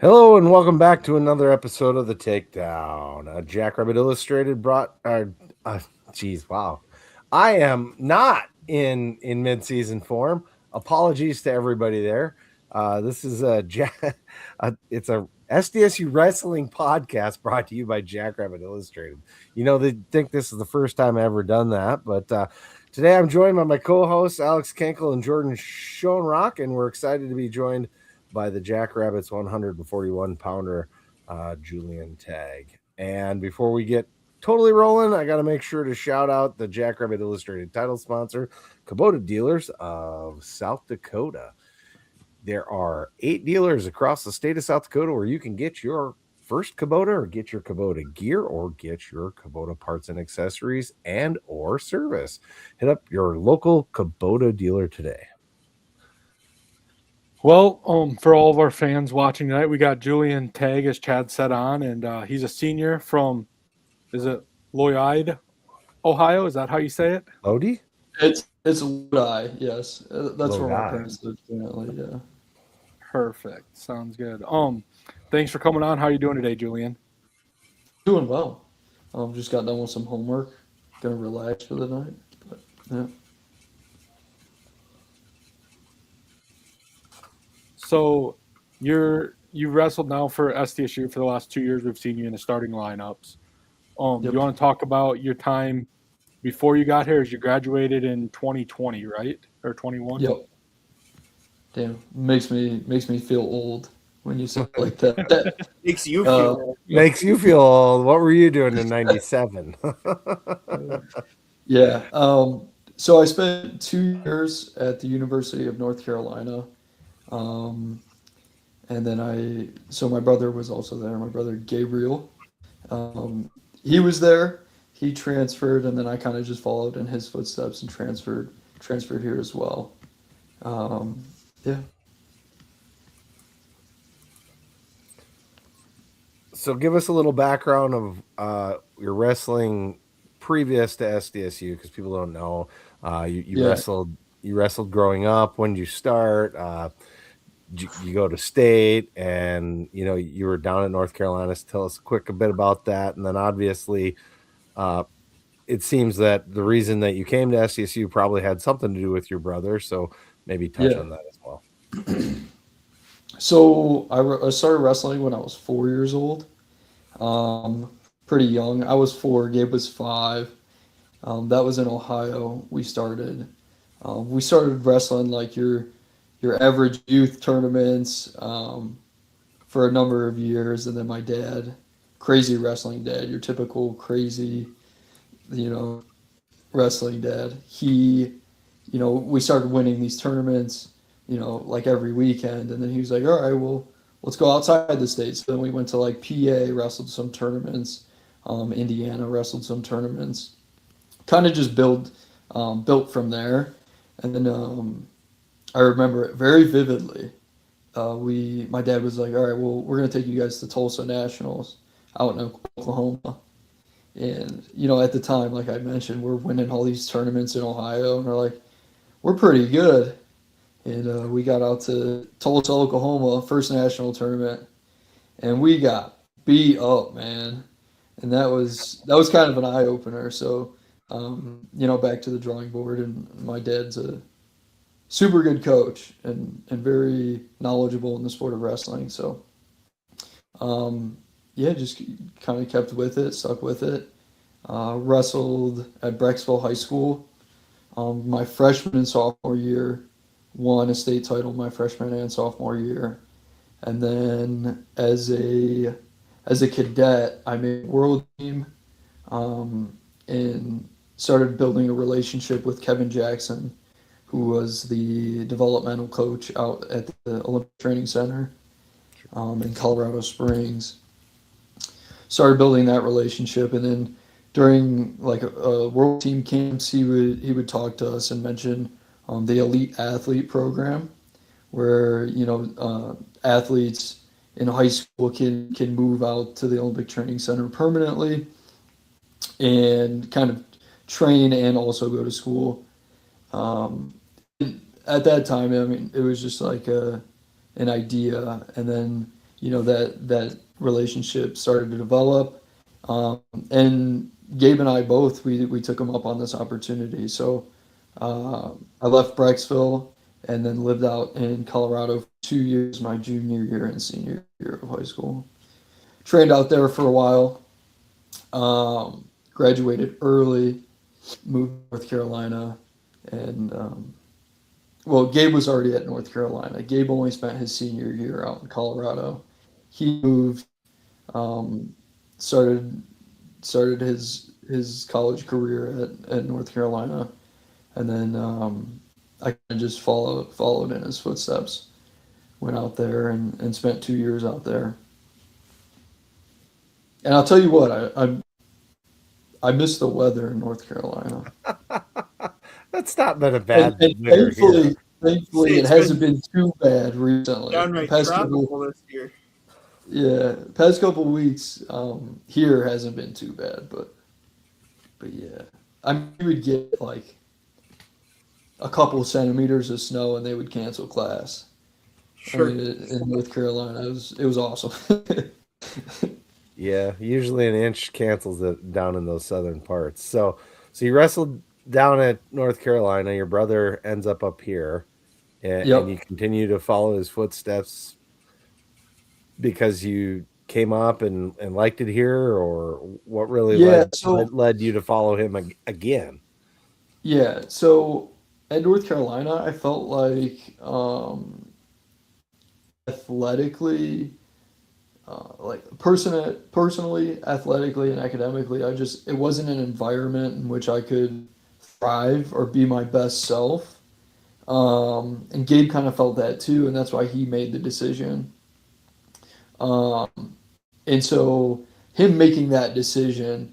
Hello and welcome back to another episode of the Takedown. Jackrabbit Illustrated brought. Geez, wow! I am not in mid-season form. Apologies to everybody there. This is it's a SDSU wrestling podcast brought to you by Jackrabbit Illustrated. You know, they think this is the first time I've ever done that, but today I'm joined by my co-hosts Alex Kenkel and Jordan Schoenrock, and we're excited to be joined by the Jackrabbits 141 pounder, Julian Tagg. And before we get totally rolling, I got to make sure to shout out the Jackrabbit Illustrated title sponsor, Kubota Dealers of South Dakota. There are 8 dealers across the state of South Dakota where you can get your first Kubota or get your Kubota gear or get your Kubota parts and accessories and or service. Hit up your local Kubota dealer today. Well, for all of our fans watching tonight, we got Julian Tagg, as Chad said, on, and he's a senior from, is it Lloyd, Ohio? Is that how you say it? Lodi? It's Lodi, yes. That's where my Lodi. parents live currently, yeah. Perfect. Sounds good. Thanks for coming on. How are you doing today, Julian? Doing well. Just got done with some homework. Gonna relax for the night. But, yeah. So you wrestled now for SDSU for the last 2 years. We've seen you in the starting lineups. Yep. You want to talk about your time before you got here? As you graduated in 2020, right? Or 21? Yep. Damn. Makes me feel old when you say it like that. Makes you feel Makes you feel old. What were you doing in 97? Yeah. So I spent 2 years at the University of North Carolina. And then so my brother was also there, my brother Gabriel. He was there, he transferred, and then I kind of just followed in his footsteps and transferred here as well. Yeah. So give us a little background of your wrestling previous to SDSU, because people don't know. You Yeah. wrestled growing up. When did you start? You go to state, and you were down in North Carolina. So tell us a bit about that, and then obviously, it seems that the reason that you came to SDSU probably had something to do with your brother. So maybe touch Yeah. on that as well. So I started wrestling when I was 4 years old. Pretty young. I was 4, Gabe was 5. That was in Ohio. We started wrestling like your average youth tournaments for a number of years, and then my dad, crazy wrestling dad, your typical crazy, wrestling dad. We started winning these tournaments, like every weekend, and then he was like, all right, well, let's go outside the state. So then we went to like PA, wrestled some tournaments, Indiana, wrestled some tournaments, kind of just built from there. And then I remember it very vividly. My dad was like, all right, well, we're going to take you guys to Tulsa Nationals out in Oklahoma. And, at the time, like I mentioned, we're winning all these tournaments in Ohio, and we're like, we're pretty good. And we got out to Tulsa, Oklahoma, first national tournament, and we got beat up, man. And that was kind of an eye opener. So, back to the drawing board, and my dad's a super good coach and very knowledgeable in the sport of wrestling. So, just kind of kept with it, stuck with it. Wrestled at Brecksville High School. My freshman and sophomore year, won a state title my freshman and sophomore year. And then as a cadet, I made world team, and started building a relationship with Kevin Jackson, who was the developmental coach out at the Olympic Training Center in Colorado Springs. Started building that relationship, and then during like a world team camps, he would talk to us and mention the elite athlete program, where athletes in high school can move out to the Olympic Training Center permanently and kind of train and also go to school. At that time, I mean, it was just like an idea, and then that relationship started to develop. And Gabe and I both, we took him up on this opportunity. So I left Brecksville and then lived out in Colorado for 2 years, my junior year and senior year of high school. Trained out there for a while. Graduated early, moved to North Carolina, and well, Gabe was already at North Carolina. Gabe only spent his senior year out in Colorado. He moved, um, started his college career at North Carolina, and then I kind of just followed in his footsteps. Went out there and spent 2 years out there. And I'll tell you what, I miss the weather in North Carolina. That's not been a bad And winter here. thankfully, See, it it's hasn't been too bad recently. downright Past tropical couple, this year. yeah, past couple weeks, here hasn't been too bad, but yeah, I mean, you would get like a couple centimeters of snow and they would cancel class. Sure. I mean, in North Carolina, it was awesome. Yeah, usually an inch cancels it down in those southern parts. So you wrestled down at North Carolina. Your brother ends up here, and you Yep. continue to follow his footsteps because you came up and liked it here, or what really Yeah. led So led you to follow him again? yeah. So at North Carolina, I felt like athletically, personally, athletically, and academically, it wasn't an environment in which I could thrive or be my best self. And Gabe kind of felt that too, and that's why he made the decision. Um, and so him making that decision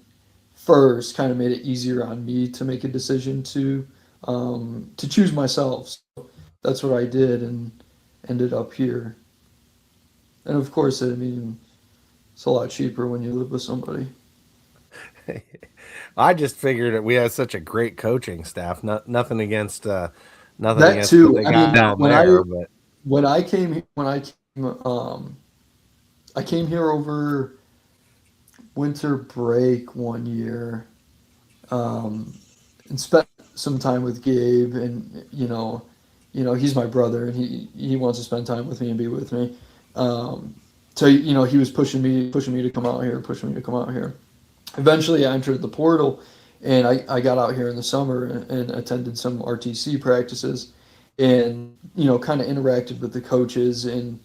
first kind of made it easier on me to make a decision to choose myself. So that's what I did and ended up here. And of course, I mean, it's a lot cheaper when you live with somebody. I just figured that we had such a great coaching staff. Nothing against That what too. they I got mean, down there, but I came here over winter break one year, um, and spent some time with Gabe, and he's my brother, and he wants to spend time with me and be with me. Um, so he was pushing me to come out here, pushing me to come out here. Eventually, I entered the portal, and I got out here in the summer and attended some RTC practices, and kind of interacted with the coaches and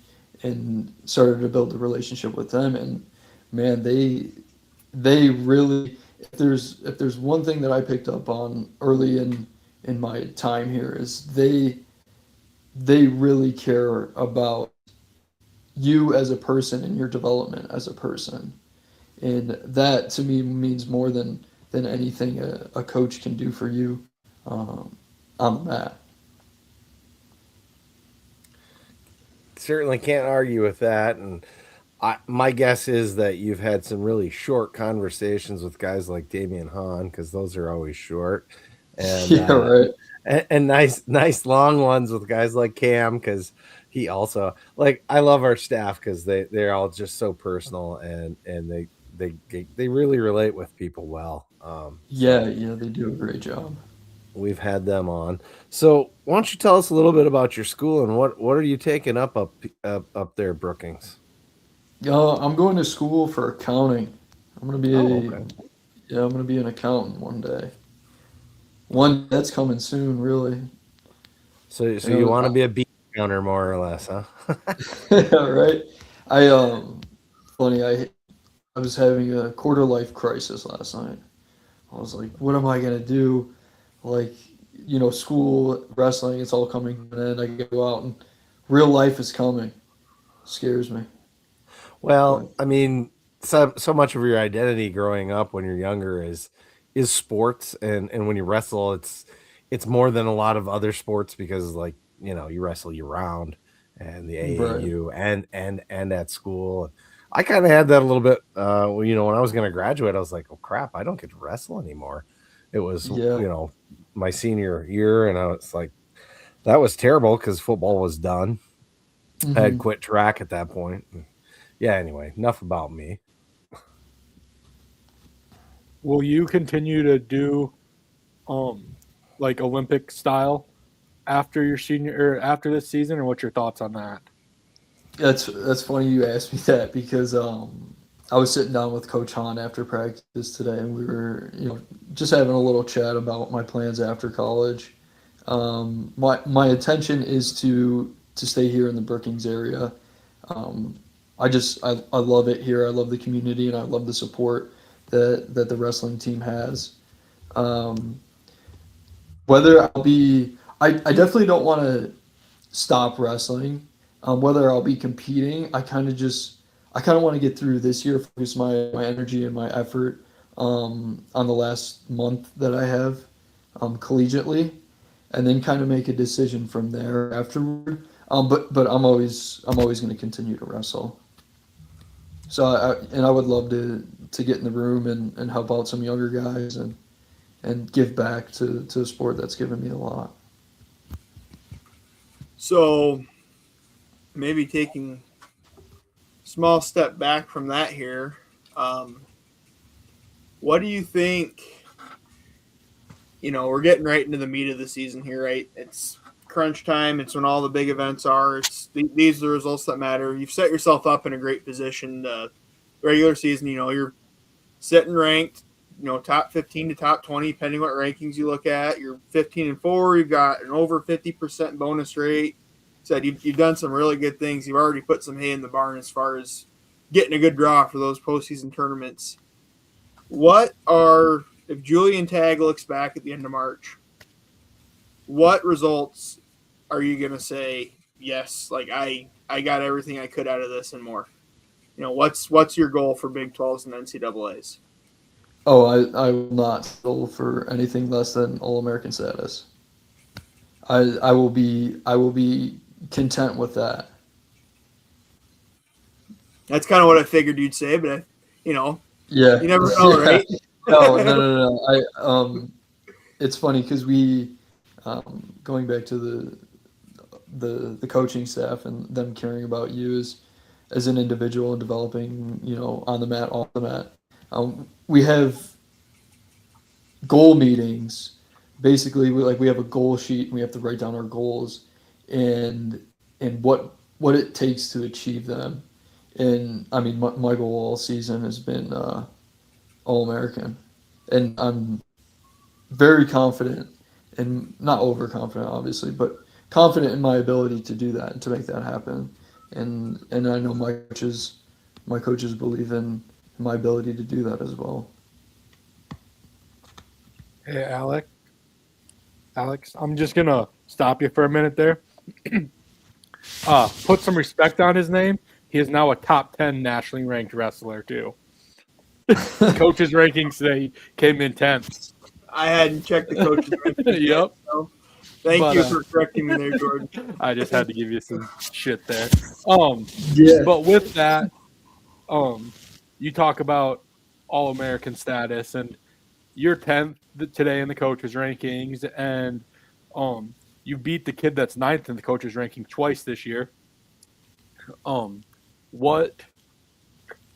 started to build a relationship with them. And man, they really, if there's one thing that I picked up on early in my time here, is they really care about you as a person and your development as a person. And that to me means more than anything a coach can do for you, um, on the mat. certainly can't argue with that. And my guess is that you've had some really short conversations with guys like Damian Hahn, because those are always short, and Yeah, right. and nice long ones with guys like Cam, because he also, like, I love our staff because they're all just so personal, and they really relate with people well. Yeah, yeah, they do a great job. We've had them on. So why don't you tell us a little bit about your school and what are you taking up there, Brookings? I'm going to school for accounting. I'm gonna be Oh, a okay. Yeah, I'm gonna be an accountant one day. One that's coming soon, really. So You you know, want to be a beat counter more or less, huh? right? I funny. I was having a quarter life crisis last night. I was like, what am I gonna do? Like, school, wrestling, it's all coming to an end. I gotta go out and real life is coming. Scares me. Well, But I mean, so much of your identity growing up when you're younger is sports, and when you wrestle, it's more than a lot of other sports because, like, you wrestle year round, and the right. AAU and at school. I kind of had that a little bit. When I was going to graduate, I was like, "Oh crap, I don't get to wrestle anymore." It was, Yeah. my senior year, and I was like, that was terrible because football was done. I had Hmm. quit track at that point. Yeah, anyway, enough about me. Will you continue to do like Olympic style after your senior or after this season, or what's your thoughts on that? That's funny you asked me that because I was sitting down with Coach Hahn after practice today, and we were just having a little chat about my plans after college. My intention is to stay here in the Brookings area. Um, I love it here. I love the community, and I love the support that the wrestling team has. Um, whether I'll be, I definitely don't want to stop wrestling. Whether I'll be competing, I kind of want to get through this year, focus my energy and my effort on the last month that I have collegiatally, and then kind of make a decision from there afterward. But I'm always going to continue to wrestle. So I would love to get in the room and help out some younger guys and give back to a sport that's given me a lot. So maybe taking a small step back from that here, what do you think? We're getting right into the meat of the season here, right? It's crunch time. It's when all the big events are. These are the results that matter. You've set yourself up in a great position. The regular season, you're sitting ranked, top 15 to top 20, depending what rankings you look at. You're 15-4. You've got an over 50% bonus rate. Said you've done some really good things. You've already put some hay in the barn as far as getting a good draw for those postseason tournaments. If Julian Tagg looks back at the end of March, what results are you going to say, yes, like I got everything I could out of this and more? What's your goal for Big 12s and NCAAs? Oh, I will not settle for anything less than All-American status. I will be content with that. That's kind of what I figured you'd say, but Yeah, you never know, yeah. right? No. It's funny because we, going back to the coaching staff and them caring about you as an individual and developing, on the mat, off the mat. We have goal meetings. Basically, we have a goal sheet and we have to write down our goals and what it takes to achieve them. And I mean, my goal all season has been All-American, and I'm very confident, and not overconfident, obviously, but confident in my ability to do that and to make that happen. And I know my coaches believe in my ability to do that as well. Hey, Alex, I'm just gonna stop you for a minute there. Put some respect on his name. He is now a top 10 nationally ranked wrestler too. Coaches rankings today came in 10th. I hadn't checked the coaches rankings. Yep. So thank you for correcting me there, Jordan. I just had to give you some shit there. Yeah. But with that, you talk about All-American status, and you're 10th today in the coaches rankings, and you beat the kid that's 9th in the coaches ranking twice this year.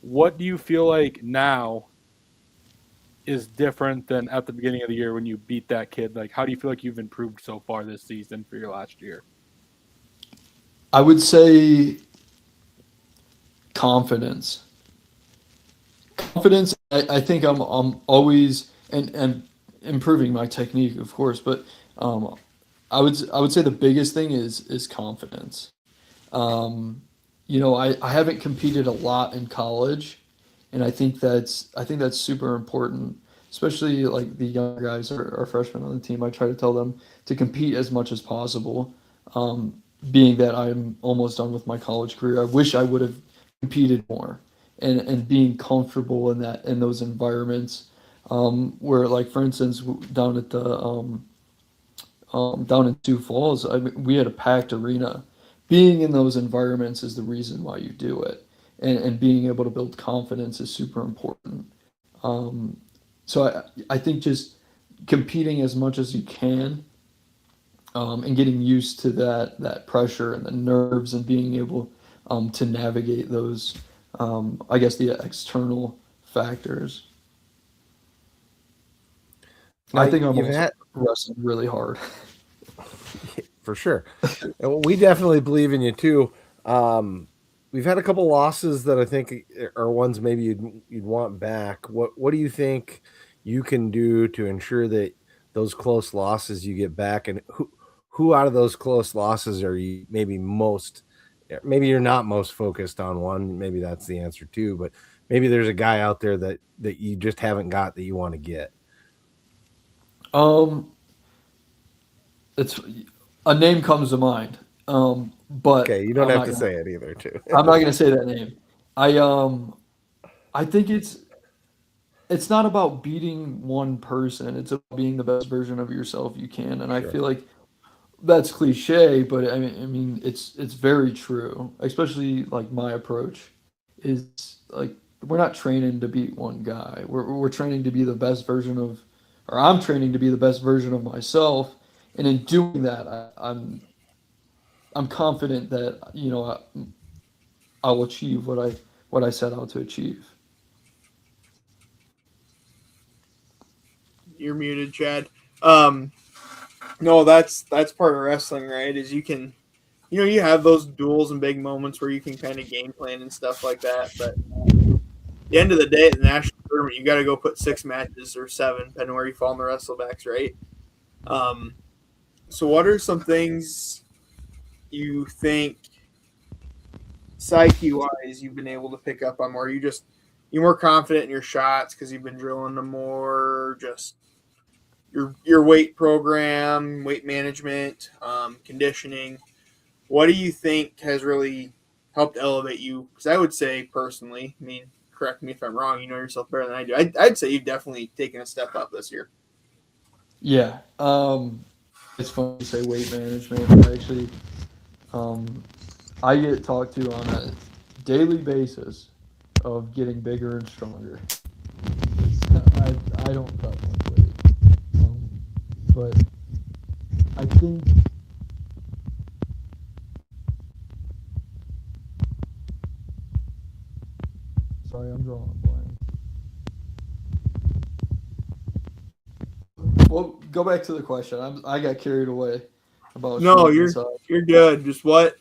What do you feel like now is different than at the beginning of the year when you beat that kid? Like, how do you feel like you've improved so far this season for your last year? I would say confidence. I think I'm always and improving my technique, of course, but I would say the biggest thing is confidence. I haven't competed a lot in college, and I think that's super important, especially like the younger guys are freshmen on the team. I try to tell them to compete as much as possible. Being that I'm almost done with my college career, I wish I would have competed more, and being comfortable in those environments, where, like, for instance, down at the down in Sioux Falls, we had a packed arena. Being in those environments is the reason why you do it, and being able to build confidence is super important. So I think just competing as much as you can, and getting used to that pressure and the nerves and being able to navigate those I guess the external factors. Now, I think I'm you've also had wrestling really hard. for sure. And we definitely believe in you too. We've had a couple losses that I think are ones maybe you'd want back. What do you think you can do to ensure that those close losses you get back, and who out of those close losses are you maybe you're not most focused on one, maybe that's the answer too, but maybe there's a guy out there that you just haven't got that you want to get. It's a name comes to mind, but Okay, you don't I'm have not to gonna, say it either too. I'm not gonna say that name. I think it's not about beating one person. It's about being the best version of yourself you can, and I Sure. feel like that's cliche, but I mean, it's very true. Especially like my approach is like we're not training to beat one guy. We're training to be the best version of, or I'm training to be the best version of myself, and in doing that, I'm confident that I'll achieve what I set out to achieve. You're muted, Chad. No, that's part of wrestling, right? Is you can, you have those duels and big moments where you can kind of game plan and stuff like that. But at the end of the day, at the national tournament, you got to go put 6 matches or 7, depending where you fall in the wrestlebacks, right? So what are some things you think psyche wise you've been able to pick up on more? You're more confident in your shots because you've been drilling them more, just your weight program, weight management, conditioning. What do you think has really helped elevate you? Because I would say personally, I mean, correct me if I'm wrong, you know yourself better than I do. I'd say you've definitely taken a step up this year. Yeah, it's funny to say weight management. I get talked to on a daily basis of getting bigger and stronger. I don't cut much weight, but I think sorry, I'm drawing a blank. Well, go back to the question. I got carried away about No, shooting this up. you're good. Just what?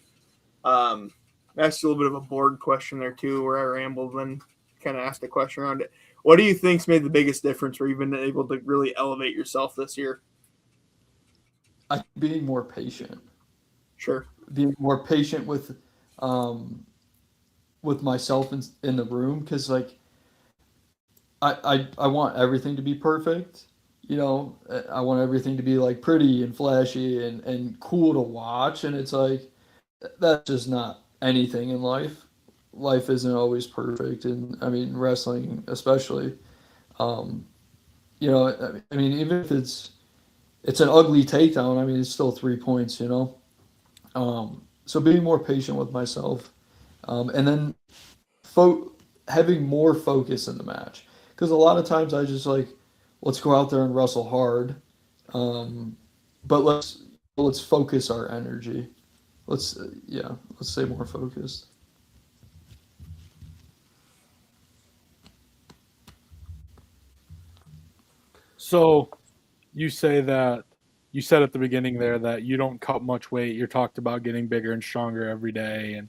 Asked you a little bit of a board question there too, where I rambled and kind of asked a question around it. What do you think's made the biggest difference where you've been able to really elevate yourself this year? Being more patient. Sure. Being more patient with myself in the room, because like I want everything to be perfect. I want everything to be like pretty and flashy and cool to watch, and it's like that's just not anything in life. Life isn't always perfect, and I mean wrestling especially. Um, I mean even if it's an ugly takedown, I mean it's still 3 points. So being more patient with myself, and then having more focus in the match, because a lot of times I just like let's go out there and wrestle hard, but let's focus our energy. Let's stay more focused. So you said at the beginning there that you don't cut much weight. You're talked about getting bigger and stronger every day, and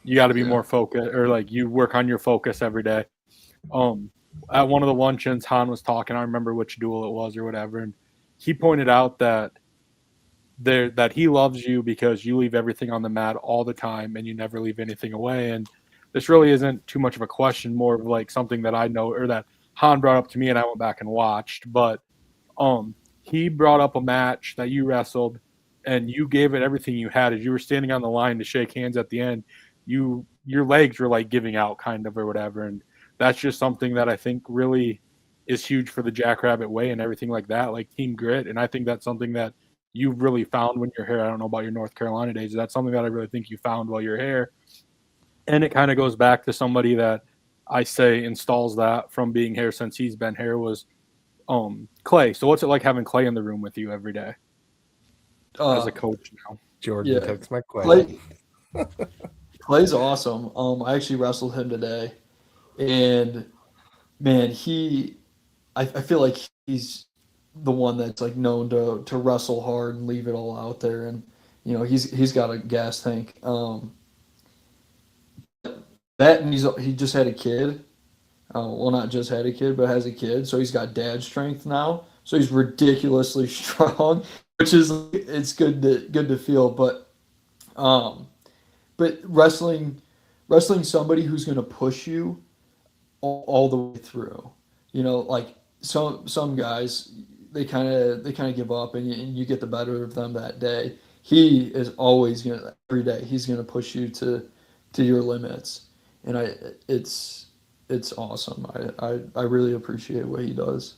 you got to be more focused, or like you work on your focus every day. At one of the luncheons, Han was talking. I remember which duel it was or whatever, and he pointed out that he loves you because you leave everything on the mat all the time and you never leave anything away. And this really isn't too much of a question, more of like something that I know or that Han brought up to me and I went back and watched. But he brought up a match that you wrestled and you gave it everything you had. As you were standing on the line to shake hands at the end, your legs were like giving out kind of or whatever. And that's just something that I think really is huge for the Jackrabbit way and everything like that, like team grit. And I think that's something that you've really found when you're here. I don't know about your North Carolina days. That's something that I really think you found while you're here. And it kind of goes back to somebody that I say installs that from being here since he's been here was Clay. So what's it like having Clay in the room with you every day as a coach now? Jordan takes my Clay, question. Clay's awesome. I actually wrestled him today, and man, I feel like he's the one that's like known to wrestle hard and leave it all out there, and he's got a gas tank. That and he just had a kid. Well, not just had a kid, but has a kid, so he's got dad strength now. So he's ridiculously strong, which is it's good to feel. Um, but wrestling somebody who's going to push you all the way through. Like some guys, they kind of give up, and you get the better of them that day. He is always gonna every day. He's gonna push you to your limits, and it's awesome. I really appreciate what he does.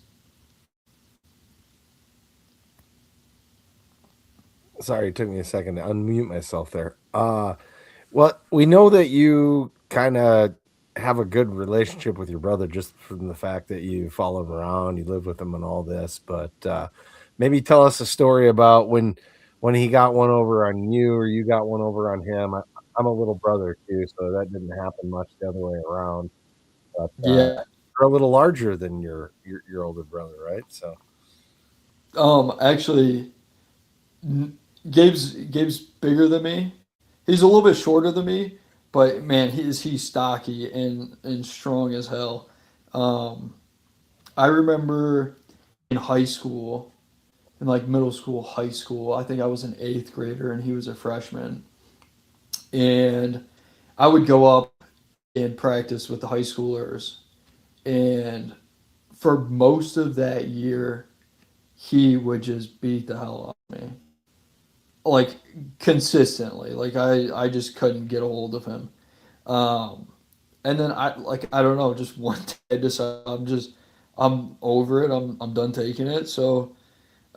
Sorry, it took me a second to unmute myself there. Well, we know that you kind of have a good relationship with your brother just from the fact that you follow him around, you live with him and all this, but maybe tell us a story about when he got one over on you or you got one over on him. I'm a little brother too, so that didn't happen much the other way around. But Yeah. you're a little larger than your older brother, right? So Actually, Gabe's bigger than me. He's a little bit shorter than me, but man, he's stocky and strong as hell. Um, I remember in high school, in like middle school, high school. I think I was an eighth grader and he was a freshman, and I would go up and practice with the high schoolers, and for most of that year, he would just beat the hell out of me, like consistently. Like I just couldn't get a hold of him. Um, and then I don't know, just one day I decided I'm over it. I'm done taking it. So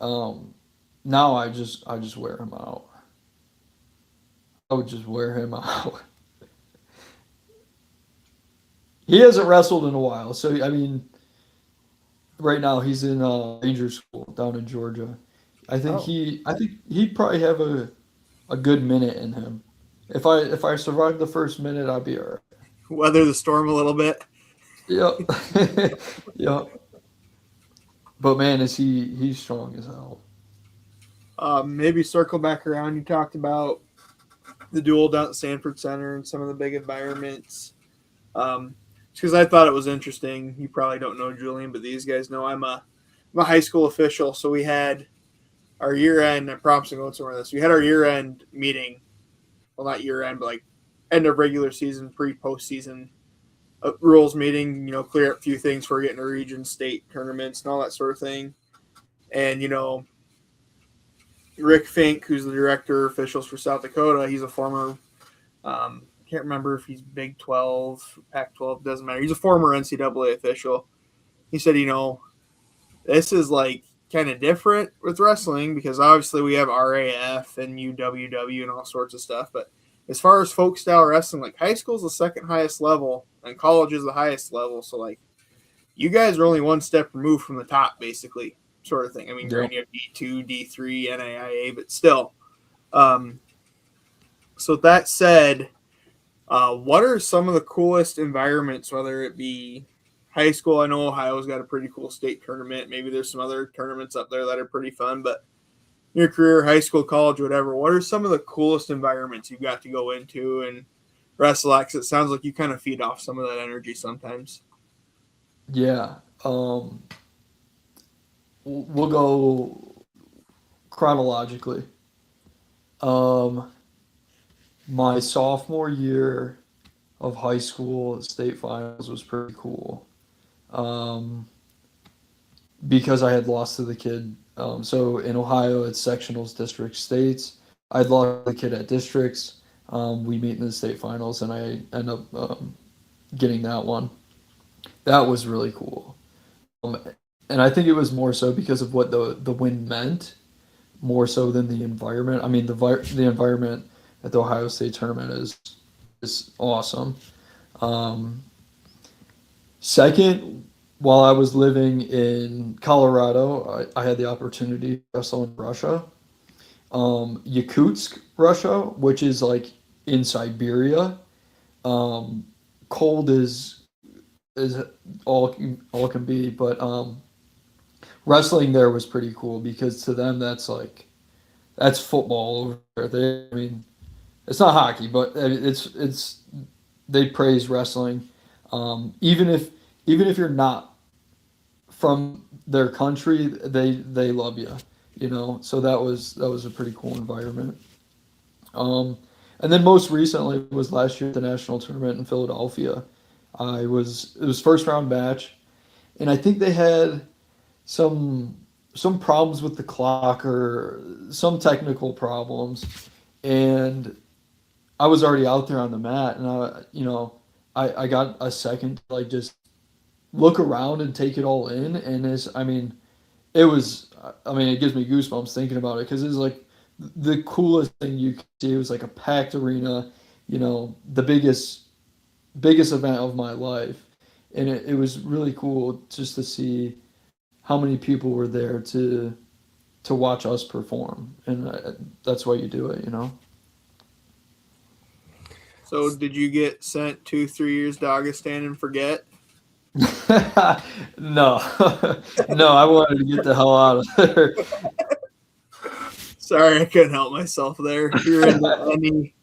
now I just wear him out. I would just wear him out. He hasn't wrestled in a while, so I mean, right now he's in Ranger School down in Georgia. Oh. I think he'd probably have a good minute in him. If I survive the first minute, I'd be all right. Weather the storm a little bit. Yep. Yep. But man, is he's strong as hell. Maybe circle back around. You talked about the duel down at Sanford Center and some of the big environments. Because I thought it was interesting. You probably don't know Julian, but these guys know I'm a high school official. So we had our year end. I promise I'm going somewhere with this. We had our year end meeting. Well, not year end, but like end of regular season, postseason rules meeting. Clear up a few things for getting to region, state tournaments, and all that sort of thing. And Rick Fink, who's the director of officials for South Dakota, he's a former, can't remember if he's Big 12, Pac-12, doesn't matter. He's a former NCAA official. He said, this is like kind of different with wrestling because obviously we have RAF and UWW and all sorts of stuff. But as far as folk style wrestling, like high school is the second highest level and college is the highest level. So like you guys are only one step removed from the top, basically. Sort of thing. I mean, Yeah. you have D2, D3, NAIA, but still. So that said, what are some of the coolest environments, whether it be high school? I know Ohio's got a pretty cool state tournament. Maybe there's some other tournaments up there that are pretty fun, but your career, high school, college, whatever, what are some of the coolest environments you've got to go into and wrestle at? 'Cause it sounds like you kind of feed off some of that energy sometimes. Yeah. We'll go chronologically. Um, my sophomore year of high school state finals was pretty cool. Um, because I had lost to the kid. So in Ohio, it's sectionals, districts, states. I'd lost to the kid at districts. We meet in the state finals, and I end up getting that one. That was really cool. And I think it was more so because of what the win meant, more so than the environment. I mean, the environment at the Ohio State tournament is awesome. Um, Second, while I was living in Colorado, I had the opportunity to wrestle in Russia. Yakutsk, Russia, which is like in Siberia. Cold is all can be, but wrestling there was pretty cool because to them that's football over there. I mean, it's not hockey, but it's they praise wrestling. Even if you're not from their country, they love you. So that was a pretty cool environment. And then most recently was last year at the national tournament in Philadelphia. It was first round match, and I think they had some problems with the clock or some technical problems, and I was already out there on the mat, and I got a second to like just look around and take it all in, and it gives me goosebumps thinking about it because it's like the coolest thing you could see. It was like a packed arena, the biggest event of my life, and it was really cool just to see how many people were there to watch us perform, and that's why you do it. So did you get sent 2-3 years to Augustan and forget? No, no, I wanted to get the hell out of there. Sorry, I couldn't help myself there. If you're into any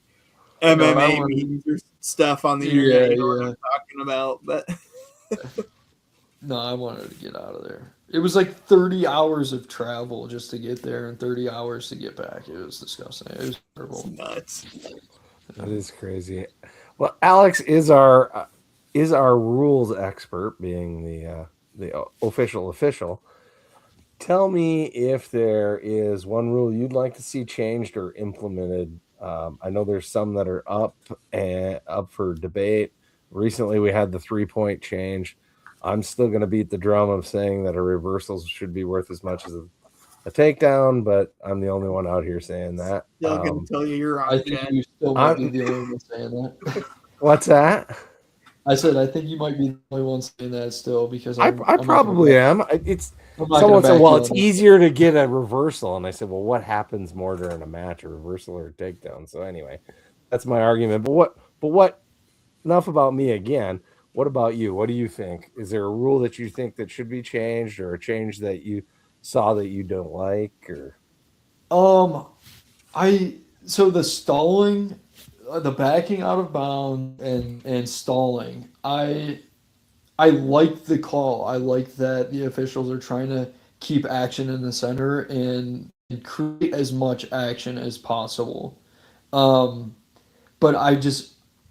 MMA memes or stuff on the internet, you know what I'm talking about. But no, I wanted to get out of there. It was like 30 hours of travel just to get there and 30 hours to get back. It was disgusting. It was terrible. It's nuts. That is crazy. Well, Alex is our rules expert, being the official. Tell me if there is one rule you'd like to see changed or implemented. I know there's some that are up for debate. Recently, we had the 3-point change. I'm still going to beat the drum of saying that a reversal should be worth as much as a takedown, but I'm the only one out here saying that. Still going to tell you you're wrong, I think Chad. you still might be the only one saying that. What's that? I said I think you might be the only one saying that still because I probably am. Someone said, well, it's easier to get a reversal. And I said, well, what happens more during a match, a reversal or a takedown? So anyway, that's my argument. But what, enough about me again. What about you? What do you think? Is there a rule that you think that should be changed or a change that you saw that you don't like or? So the stalling, the backing out of bounds and stalling, I like the call. I like that the officials are trying to keep action in the center and create as much action as possible. But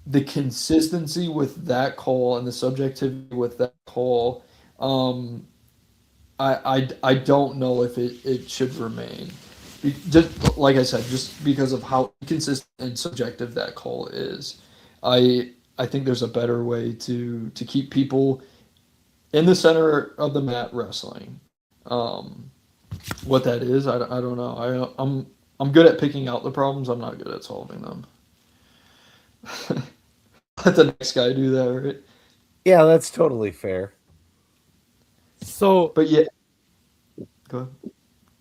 the consistency with that call and the subjectivity with that call, I don't know if it should remain. Just like I said, just because of how inconsistent and subjective that call is. I think there's a better way to keep people in the center of the mat wrestling. What that is, I don't know. I'm good at picking out the problems. I'm not good at solving them. Let the next guy do that, right? Yeah, that's totally fair. So, But yeah, go ahead.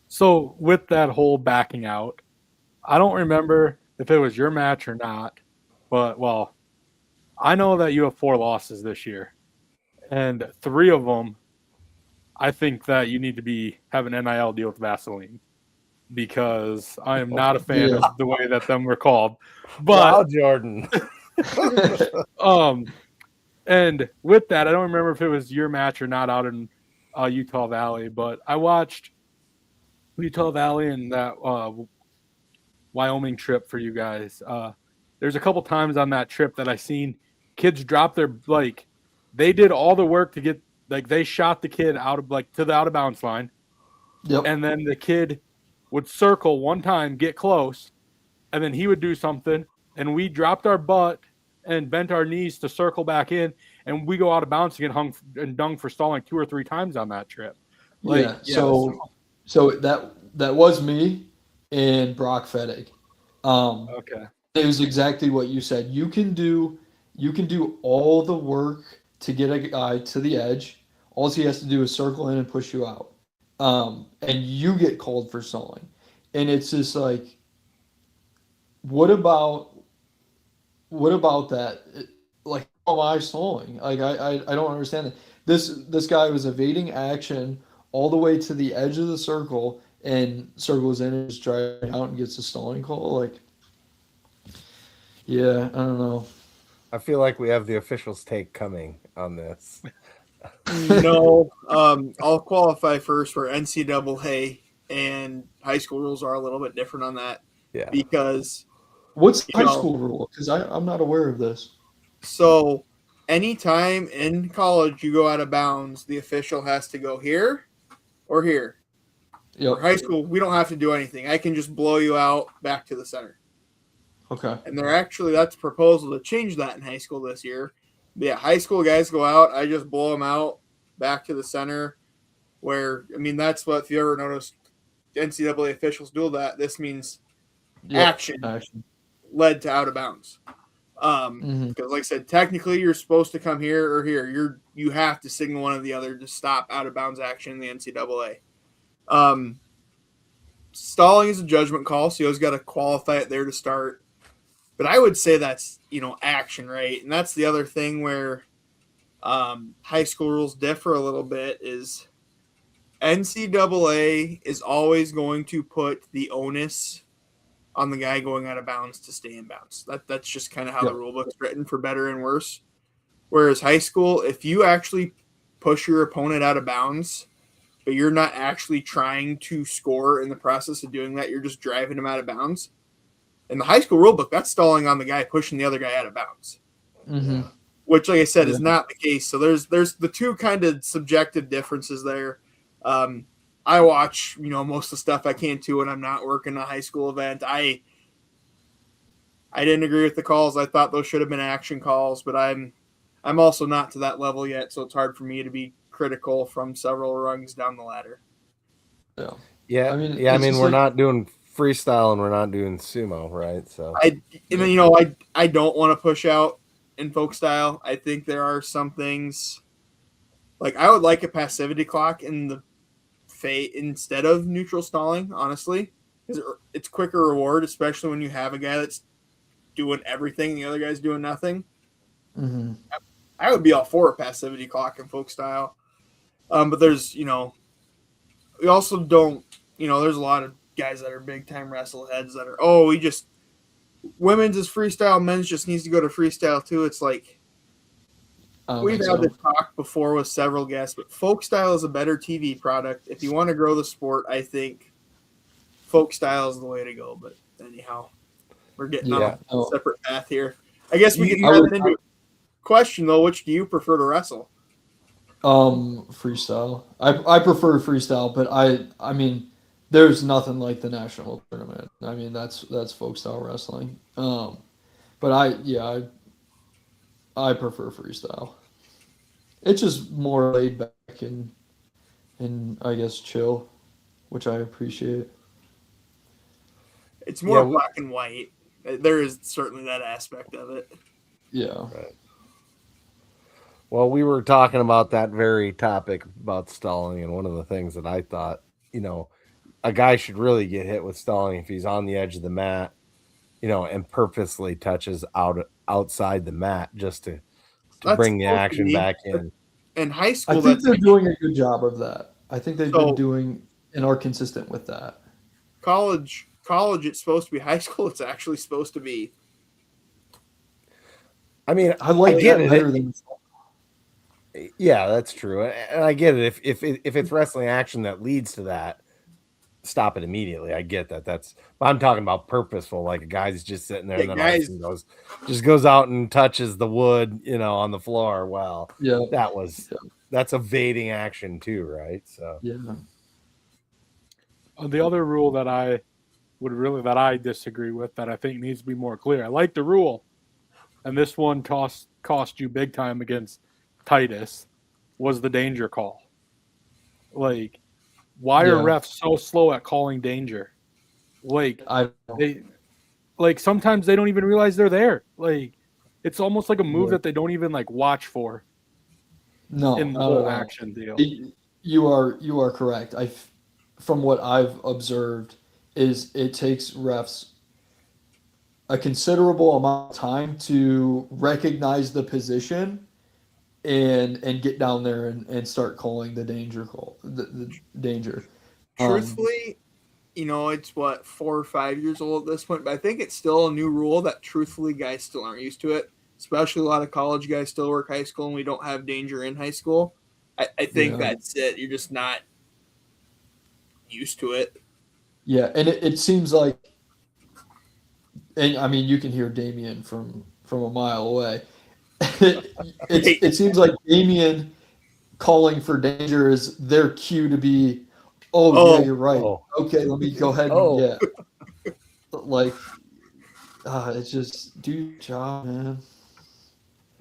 So with that whole backing out, I don't remember if it was your match or not, but well, I know that you have 4 losses this year, and 3 of them, I think that you need to have an NIL deal with Vaseline because I am not a fan of the way that them were called. But wow, Jordan. And with that, I don't remember if it was your match or not out in Utah Valley, but I watched Utah Valley and that Wyoming trip for you guys. There's a couple times on that trip that I seen kids drop their they did all the work to get they shot the kid out of to the out of bounds line. Yep. And then the kid would circle one time, get close, and then he would do something, and we dropped our butt and bent our knees to circle back in, and we go out of bounds to get hung and dung for stalling 2 or 3 times on that trip. So that was me and Brock Fettig. Okay. It was exactly what you said. You can do all the work to get a guy to the edge. All he has to do is circle in and push you out. And you get called for stalling. And it's just like, what about that? I stalling? Like I don't understand it. This guy was evading action all the way to the edge of the circle and circles in and just driving out and gets a stalling call. Like, yeah, I don't know. I feel like we have the officials' take coming on this. No, I'll qualify first where NCAA and high school rules are a little bit different on that Yeah. because What's the You high know. school rule? Because I'm not aware of this. so anytime in college you go out of bounds, the official has to go here or here. Yep. For high school, we don't have to do anything. I can just blow you out back to the center. Okay. And that's a proposal to change that in high school this year. But yeah, high school guys go out, I just blow them out back to the center. Where that's what, if you ever noticed, NCAA officials do that. This means Yep. action led to out of bounds. Because like I said, technically you're supposed to come here or here. You have to signal one or the other to stop out of bounds action in the NCAA. Stalling is a judgment call, so you always got to qualify it there to start. But I would say that's action, right? And that's the other thing where high school rules differ a little bit is NCAA is always going to put the onus on the guy going out of bounds to stay in bounds. That's just kind of how the rule book's written, for better and worse. Whereas high school, if you actually push your opponent out of bounds, but you're not actually trying to score in the process of doing that, you're just driving him out of bounds. In the high school rule book, that's stalling on the guy pushing the other guy out of bounds. Mm-hmm. Which, like I said, is not the case. So there's the two kind of subjective differences there. I watch, most of the stuff I can too when I'm not working a high school event. I didn't agree with the calls. I thought those should have been action calls, but I'm also not to that level yet, so it's hard for me to be critical from several rungs down the ladder. Yeah. I mean, we're not doing freestyle and we're not doing sumo, right? So I don't want to push out in folk style. I think there are some things, like I would like a passivity clock in the instead of neutral stalling, honestly, because it's quicker reward, especially when you have a guy that's doing everything and the other guy's doing nothing. Mm-hmm. I would be all for a passivity clock in folk style. But there's, we also don't, there's a lot of guys that are big time wrestle heads that are, women's is freestyle, men's just needs to go to freestyle too. It's like, we've had this talk before with several guests, but folk style is a better TV product. If you want to grow the sport, I think folk style is the way to go. But anyhow, we're getting on a separate path here. I guess we can turn it into a question, though. Which do you prefer to wrestle? Freestyle. I prefer freestyle, but I mean, there's nothing like the national tournament. I mean, that's folk style wrestling. But I prefer freestyle. It's just more laid back and I guess chill, which I appreciate. It's more black and white. There is certainly that aspect of it. Yeah. Right. Well, we were talking about that very topic about stalling, and one of the things that I thought, a guy should really get hit with stalling if he's on the edge of the mat, and purposely touches outside the mat just to bring the action back in. In high school, I think they're doing a good job of that. I think they've been doing and are consistent with that. College, it's supposed to be. High school, it's actually supposed to be. I mean, I get it better than. Yeah, that's true, and I get it. If it's wrestling action that leads to that, stop it immediately. I get that. But I'm talking about purposeful, like a guy's just sitting there and then all of a sudden goes out and touches the wood, on the floor. Well, that's evading action too, right? So the other rule that I disagree with, that I think needs to be more clear. I like the rule, and this one cost you big time against Titus, was the danger call. Like, why are refs so slow at calling danger? Like, sometimes they don't even realize they're there. Like, it's almost like a move that they don't even watch for. No, in the whole action deal. You are correct. From what I've observed, is it takes refs a considerable amount of time to recognize the position and get down there and start calling the danger call, the danger. Truthfully, it's what 4 or 5 years old at this point, but I think it's still a new rule that truthfully guys still aren't used to it. Especially a lot of college guys still work high school, and we don't have danger in high school. I think that's it. You're just not used to it. Yeah, and it seems like, and I mean, you can hear Damien from a mile away. It seems like Damien calling for danger is their cue to be, yeah, you're right. Okay, let me go ahead and like, it's just do your job, man.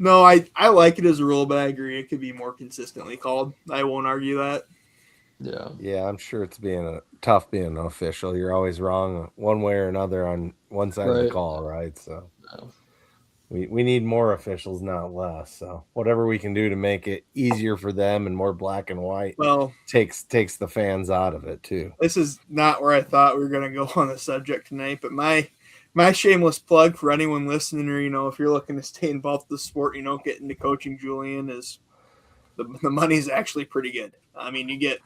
No, I like it as a rule, but I agree it could be more consistently called. I won't argue that. Yeah, I'm sure it's tough being an official. You're always wrong one way or another on one side of the call, right? So we need more officials, not less. So whatever we can do to make it easier for them and more black and white, takes the fans out of it too. This is not where I thought we were going to go on the subject tonight, but my shameless plug for anyone listening, or if you're looking to stay involved with the sport, get into coaching, Julian, is the money's actually pretty good. I mean, you get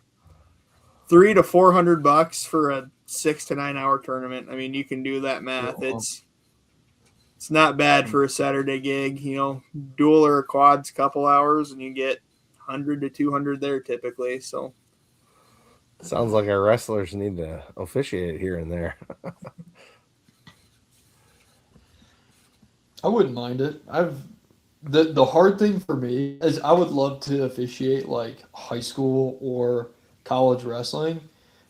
$300 to $400 for a 6 to 9 hour tournament. I mean, you can do that math. It's not bad for a Saturday gig. Dual or quads, couple hours, and you get 100 to 200 there typically. So sounds like our wrestlers need to officiate here and there. I wouldn't mind it. The hard thing for me is I would love to officiate like high school or college wrestling.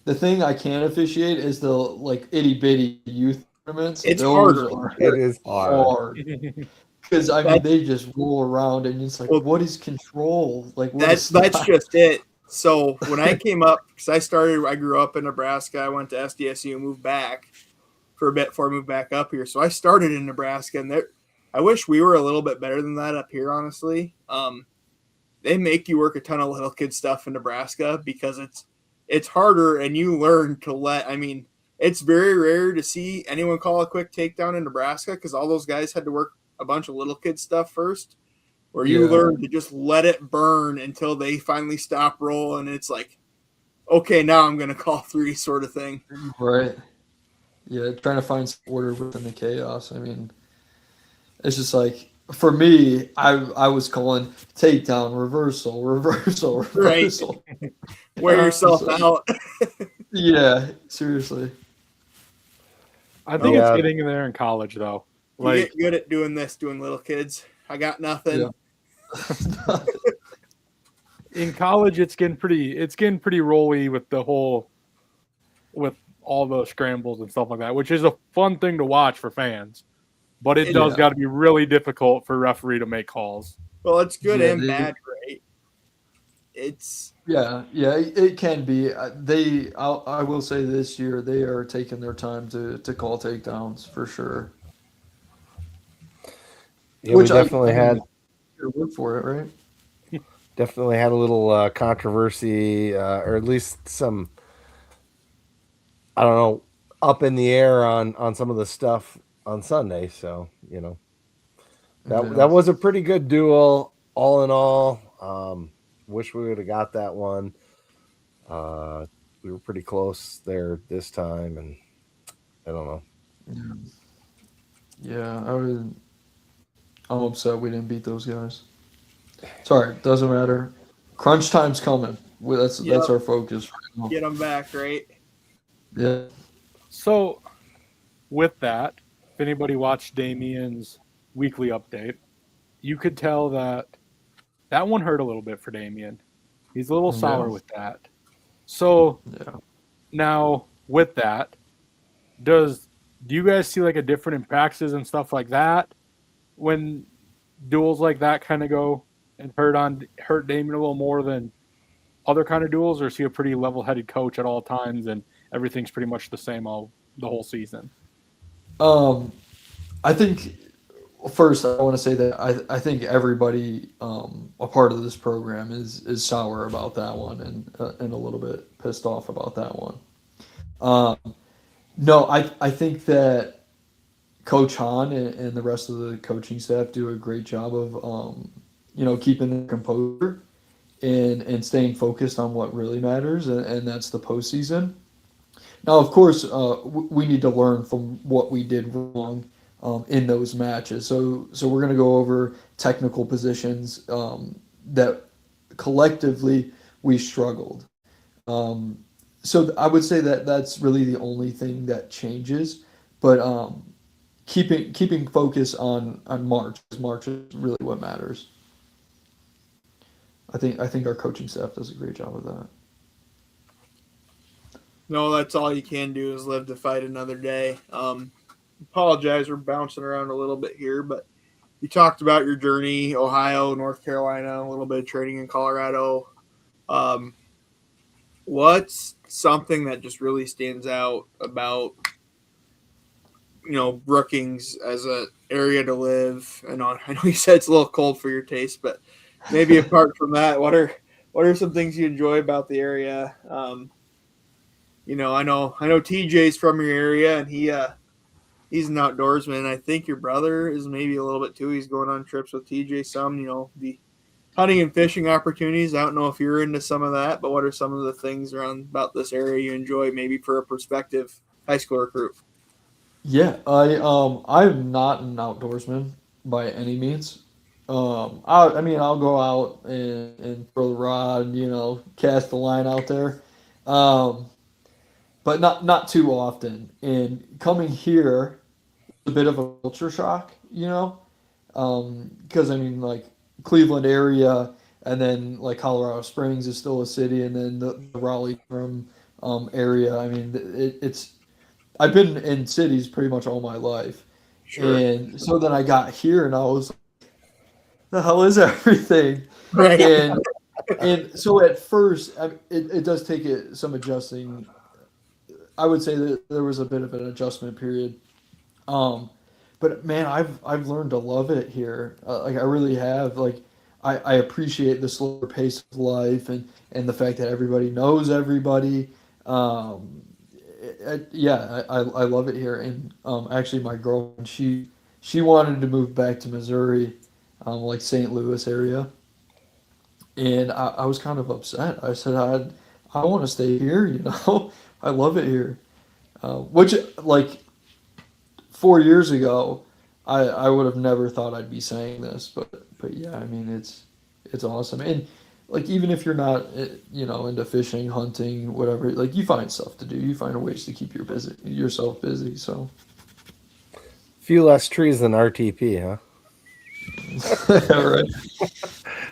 The thing I can't officiate is the like itty bitty youth tournaments. It's harder. It is hard. Because I mean they just roll around and it's like, what is control? Like that's just it. So when I came up, because I grew up in Nebraska, I went to SDSU, moved back for a bit before I moved back up here. So I started in Nebraska, and I wish we were a little bit better than that up here, honestly. They make you work a ton of little kid stuff in Nebraska because it's harder, and you learn to it's very rare to see anyone call a quick takedown in Nebraska because all those guys had to work a bunch of little kid stuff first, where you learn to just let it burn until they finally stop rolling. It's like, okay, now I'm going to call 3 sort of thing. Right. Yeah, trying to find some order within the chaos. I mean, it's just like, for me, I was calling takedown, reversal. Right. Wear yourself out. Yeah, seriously. I think it's getting in there in college, though. You get good at doing little kids. I got nothing. Yeah. In college, it's getting pretty rolly with all the scrambles and stuff like that, which is a fun thing to watch for fans. But it does got to be really difficult for a referee to make calls. Well, it's good and bad, right? It can be. I will say this year they are taking their time to call takedowns for sure. Yeah, which we definitely had work for it, right? Definitely had a little controversy, or at least some, I don't know, up in the air on some of the stuff on Sunday. So, that was a pretty good duel all in all. Wish we would have got that one. We were pretty close there this time, and I don't know. Yeah, I'm upset we didn't beat those guys. Sorry, doesn't matter. Crunch time's coming. That's our focus right now. Get them back, right? Yeah. So, with that, if anybody watched Damien's weekly update, you could tell that one hurt a little bit for Damien. He's a little sour with that. So, now with that, do you guys see like a different in practices and stuff like that when duels like that kind of go and hurt Damien a little more than other kind of duels, or is he a pretty level-headed coach at all times and everything's pretty much the same the whole season? I think first I want to say that I think everybody a part of this program is sour about that one and a little bit pissed off about that one. No, I think that Coach Hahn and the rest of the coaching staff do a great job of, keeping their composure and staying focused on what really matters, and that's the postseason. Now, of course, we need to learn from what we did wrong in those matches. So we're going to go over technical positions that collectively we struggled. So I would say that that's really the only thing that changes. But keeping focus on March, 'cause March is really what matters. I think our coaching staff does a great job of that. No, that's all you can do is live to fight another day. Apologize, we're bouncing around a little bit here, but you talked about your journey, Ohio, North Carolina, a little bit of training in Colorado. What's something that just really stands out about Brookings as an area to live? I know you said it's a little cold for your taste, but maybe apart from that, what are some things you enjoy about the area? I know TJ's from your area, and he's an outdoorsman. I think your brother is maybe a little bit too. He's going on trips with TJ some, the hunting and fishing opportunities. I don't know if you're into some of that, but what are some of the things about this area you enjoy, maybe for a prospective high school recruit? Yeah, I'm not an outdoorsman by any means. I'll go out and throw the rod, cast the line out there, but not too often. And coming here, a bit of a culture shock, because like Cleveland area, and then like Colorado Springs is still a city, and then the Raleigh from area. I mean, it's I've been in cities pretty much all my life, Sure. and so then I got here, and I was like, the hell is everything? Right. And so at first, it does take some adjusting. I would say that there was a bit of an adjustment period. But man, I've learned to love it here. Like I really have. Like I appreciate the slower pace of life and the fact that everybody knows everybody. Yeah, I love it here. And actually, my girlfriend she wanted to move back to Missouri, like St. Louis area, and I was kind of upset. I said I want to stay here. I love it here. Which like 4 years ago, I would have never thought I'd be saying this, but yeah, I mean it's awesome. And like even if you're not into fishing, hunting, whatever, like you find stuff to do. You find ways to keep yourself busy. So Few less trees than RTP, huh? right.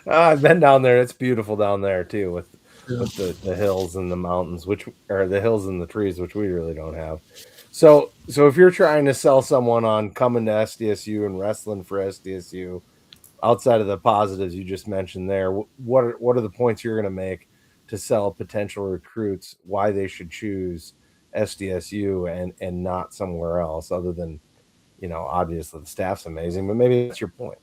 I've been down there. It's beautiful down there too, with Yeah. the hills and the mountains, which are the hills and the trees, which we really don't have. So if you're trying to sell someone on coming to SDSU and wrestling for SDSU, outside of the positives you just mentioned there, what are the points you're going to make to sell potential recruits why they should choose SDSU and not somewhere else, other than obviously the staff's amazing, but maybe that's your point.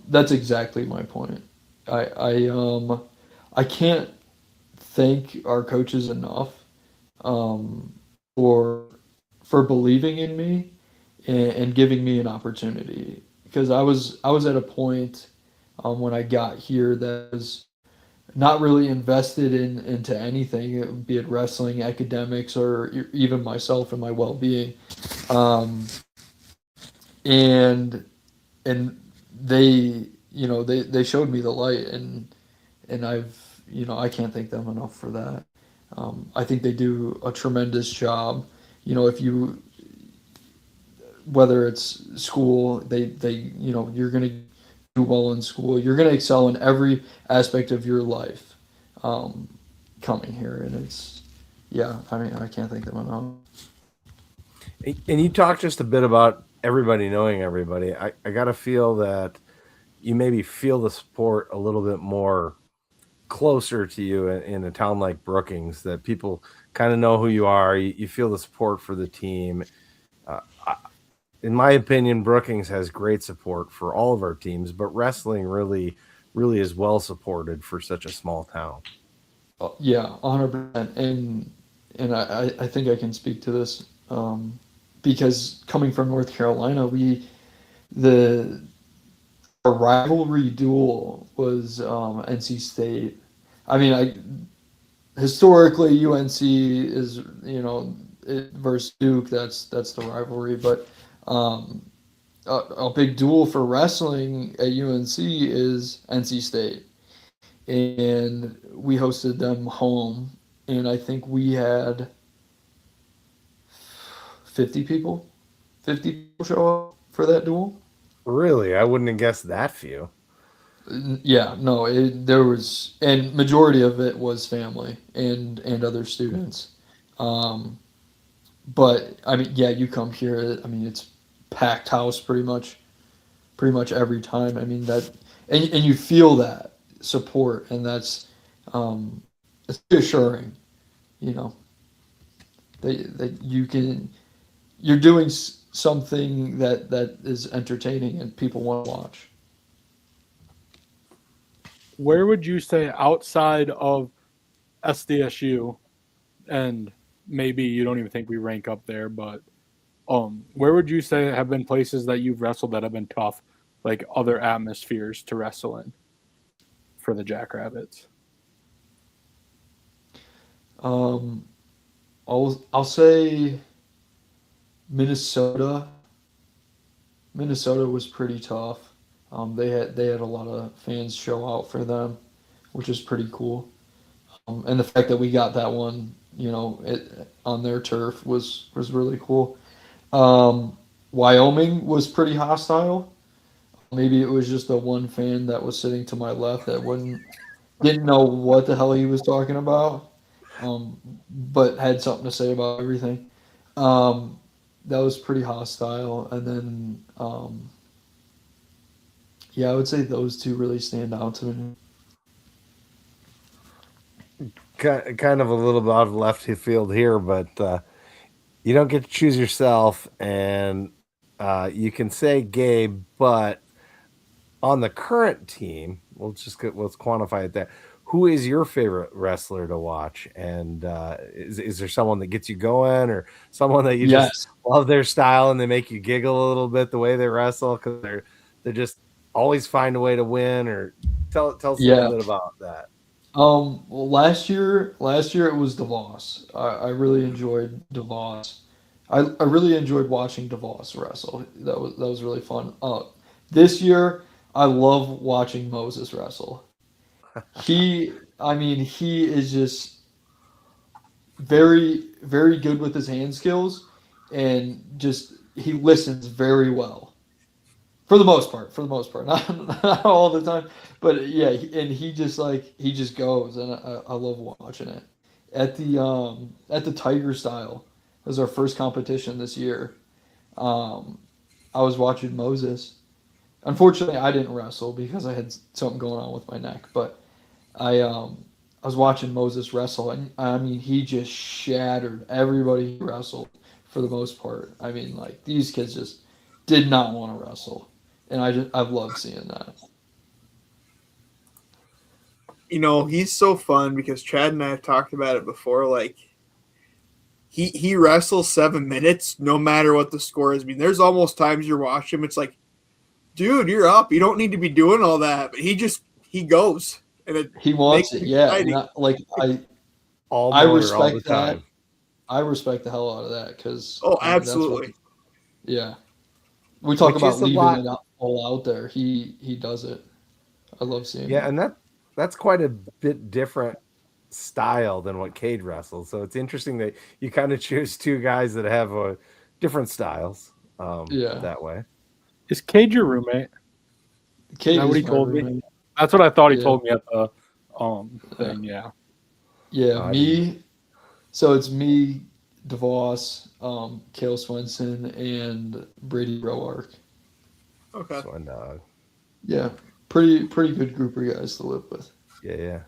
That's exactly my point. I can't thank our coaches enough for believing in me and giving me an opportunity, because I was at a point when I got here that was not really invested into anything, be it wrestling, academics, or even myself and my well-being. Um, and and they showed me the light, and I can't thank them enough for that. I think they do a tremendous job. If you whether it's school, you're gonna do well in school. You're gonna excel in every aspect of your life. Coming here, and I mean, I can't thank them enough. And you talked just a bit about everybody knowing everybody. I got to feel that you maybe feel the support a little bit more closer to you in a town like Brookings, that people kind of know who you are. You feel the support for the team. In my opinion, Brookings has great support for all of our teams, but wrestling really, really is well supported for such a small town. Yeah, 100%. And I think I can speak to this because coming from North Carolina, the our rivalry duel was NC State. I mean, historically UNC is versus Duke. That's the rivalry, but a big duel for wrestling at UNC is NC State, and we hosted them home, and I think we had 50 people, 50 people show up for that duel. Really, I wouldn't have guessed that few. Yeah, no, there was, and majority of it was family and other students. Um, but I mean, yeah, you come here. I mean, it's packed house pretty much every time. I mean that, and you feel that support, and that's it's reassuring. You know, that you're doing something that is entertaining and people want to watch. Where would you say outside of SDSU, and maybe you don't even think we rank up there, but where would you say have been places that you've wrestled that have been tough, like other atmospheres to wrestle in for the Jackrabbits? I'll say Minnesota. Minnesota was pretty tough. They had a lot of fans show out for them, which is pretty cool. And the fact that we got that one, on their turf was really cool. Wyoming was pretty hostile. Maybe it was just the one fan that was sitting to my left that didn't know what the hell he was talking about, but had something to say about everything. That was pretty hostile. And then, yeah, I would say those two really stand out to me. Kind of a little bit out of left field here, but you don't get to choose yourself, and you can say Gabe, but on the current team, let's quantify it there. Who is your favorite wrestler to watch? And is there someone that gets you going, or someone that you just love their style and they make you giggle a little bit the way they wrestle because they're just always find a way to win? Or tell us a little bit about that. Well, last year it was DeVos. I really enjoyed DeVos. I really enjoyed watching DeVos wrestle. That was really fun. This year I love watching Moses wrestle. He is just very, very good with his hand skills, and just he listens very well. For the most part, not all the time, but yeah, and he just goes, and I love watching it. At the Tiger Style, it was our first competition this year. I was watching Moses. Unfortunately, I didn't wrestle because I had something going on with my neck, but I was watching Moses wrestle, and I mean, he just shattered everybody he wrestled for the most part. I mean, like, these kids just did not want to wrestle, and I've loved seeing that. He's so fun because Chad and I have talked about it before. Like, he wrestles 7 minutes no matter what the score is. I mean, there's almost times you're watching him, it's like, dude, you're up. You don't need to be doing all that. But he goes. And he wants it, yeah. I respect that. I respect the hell out of that because absolutely, yeah. We talk about leaving it all out there. He does it. I love seeing. Yeah, and that's quite a bit different style than what Cade wrestles. So it's interesting that you kind of choose two guys that have different styles. That way. Is Cade your roommate? Cade is what he told me. That's what I thought he told me at the thing. Yeah. Yeah, me. So it's me, DeVos, Cale Swenson, and Brady Roark. Okay. Yeah, pretty good group of guys to live with. Yeah.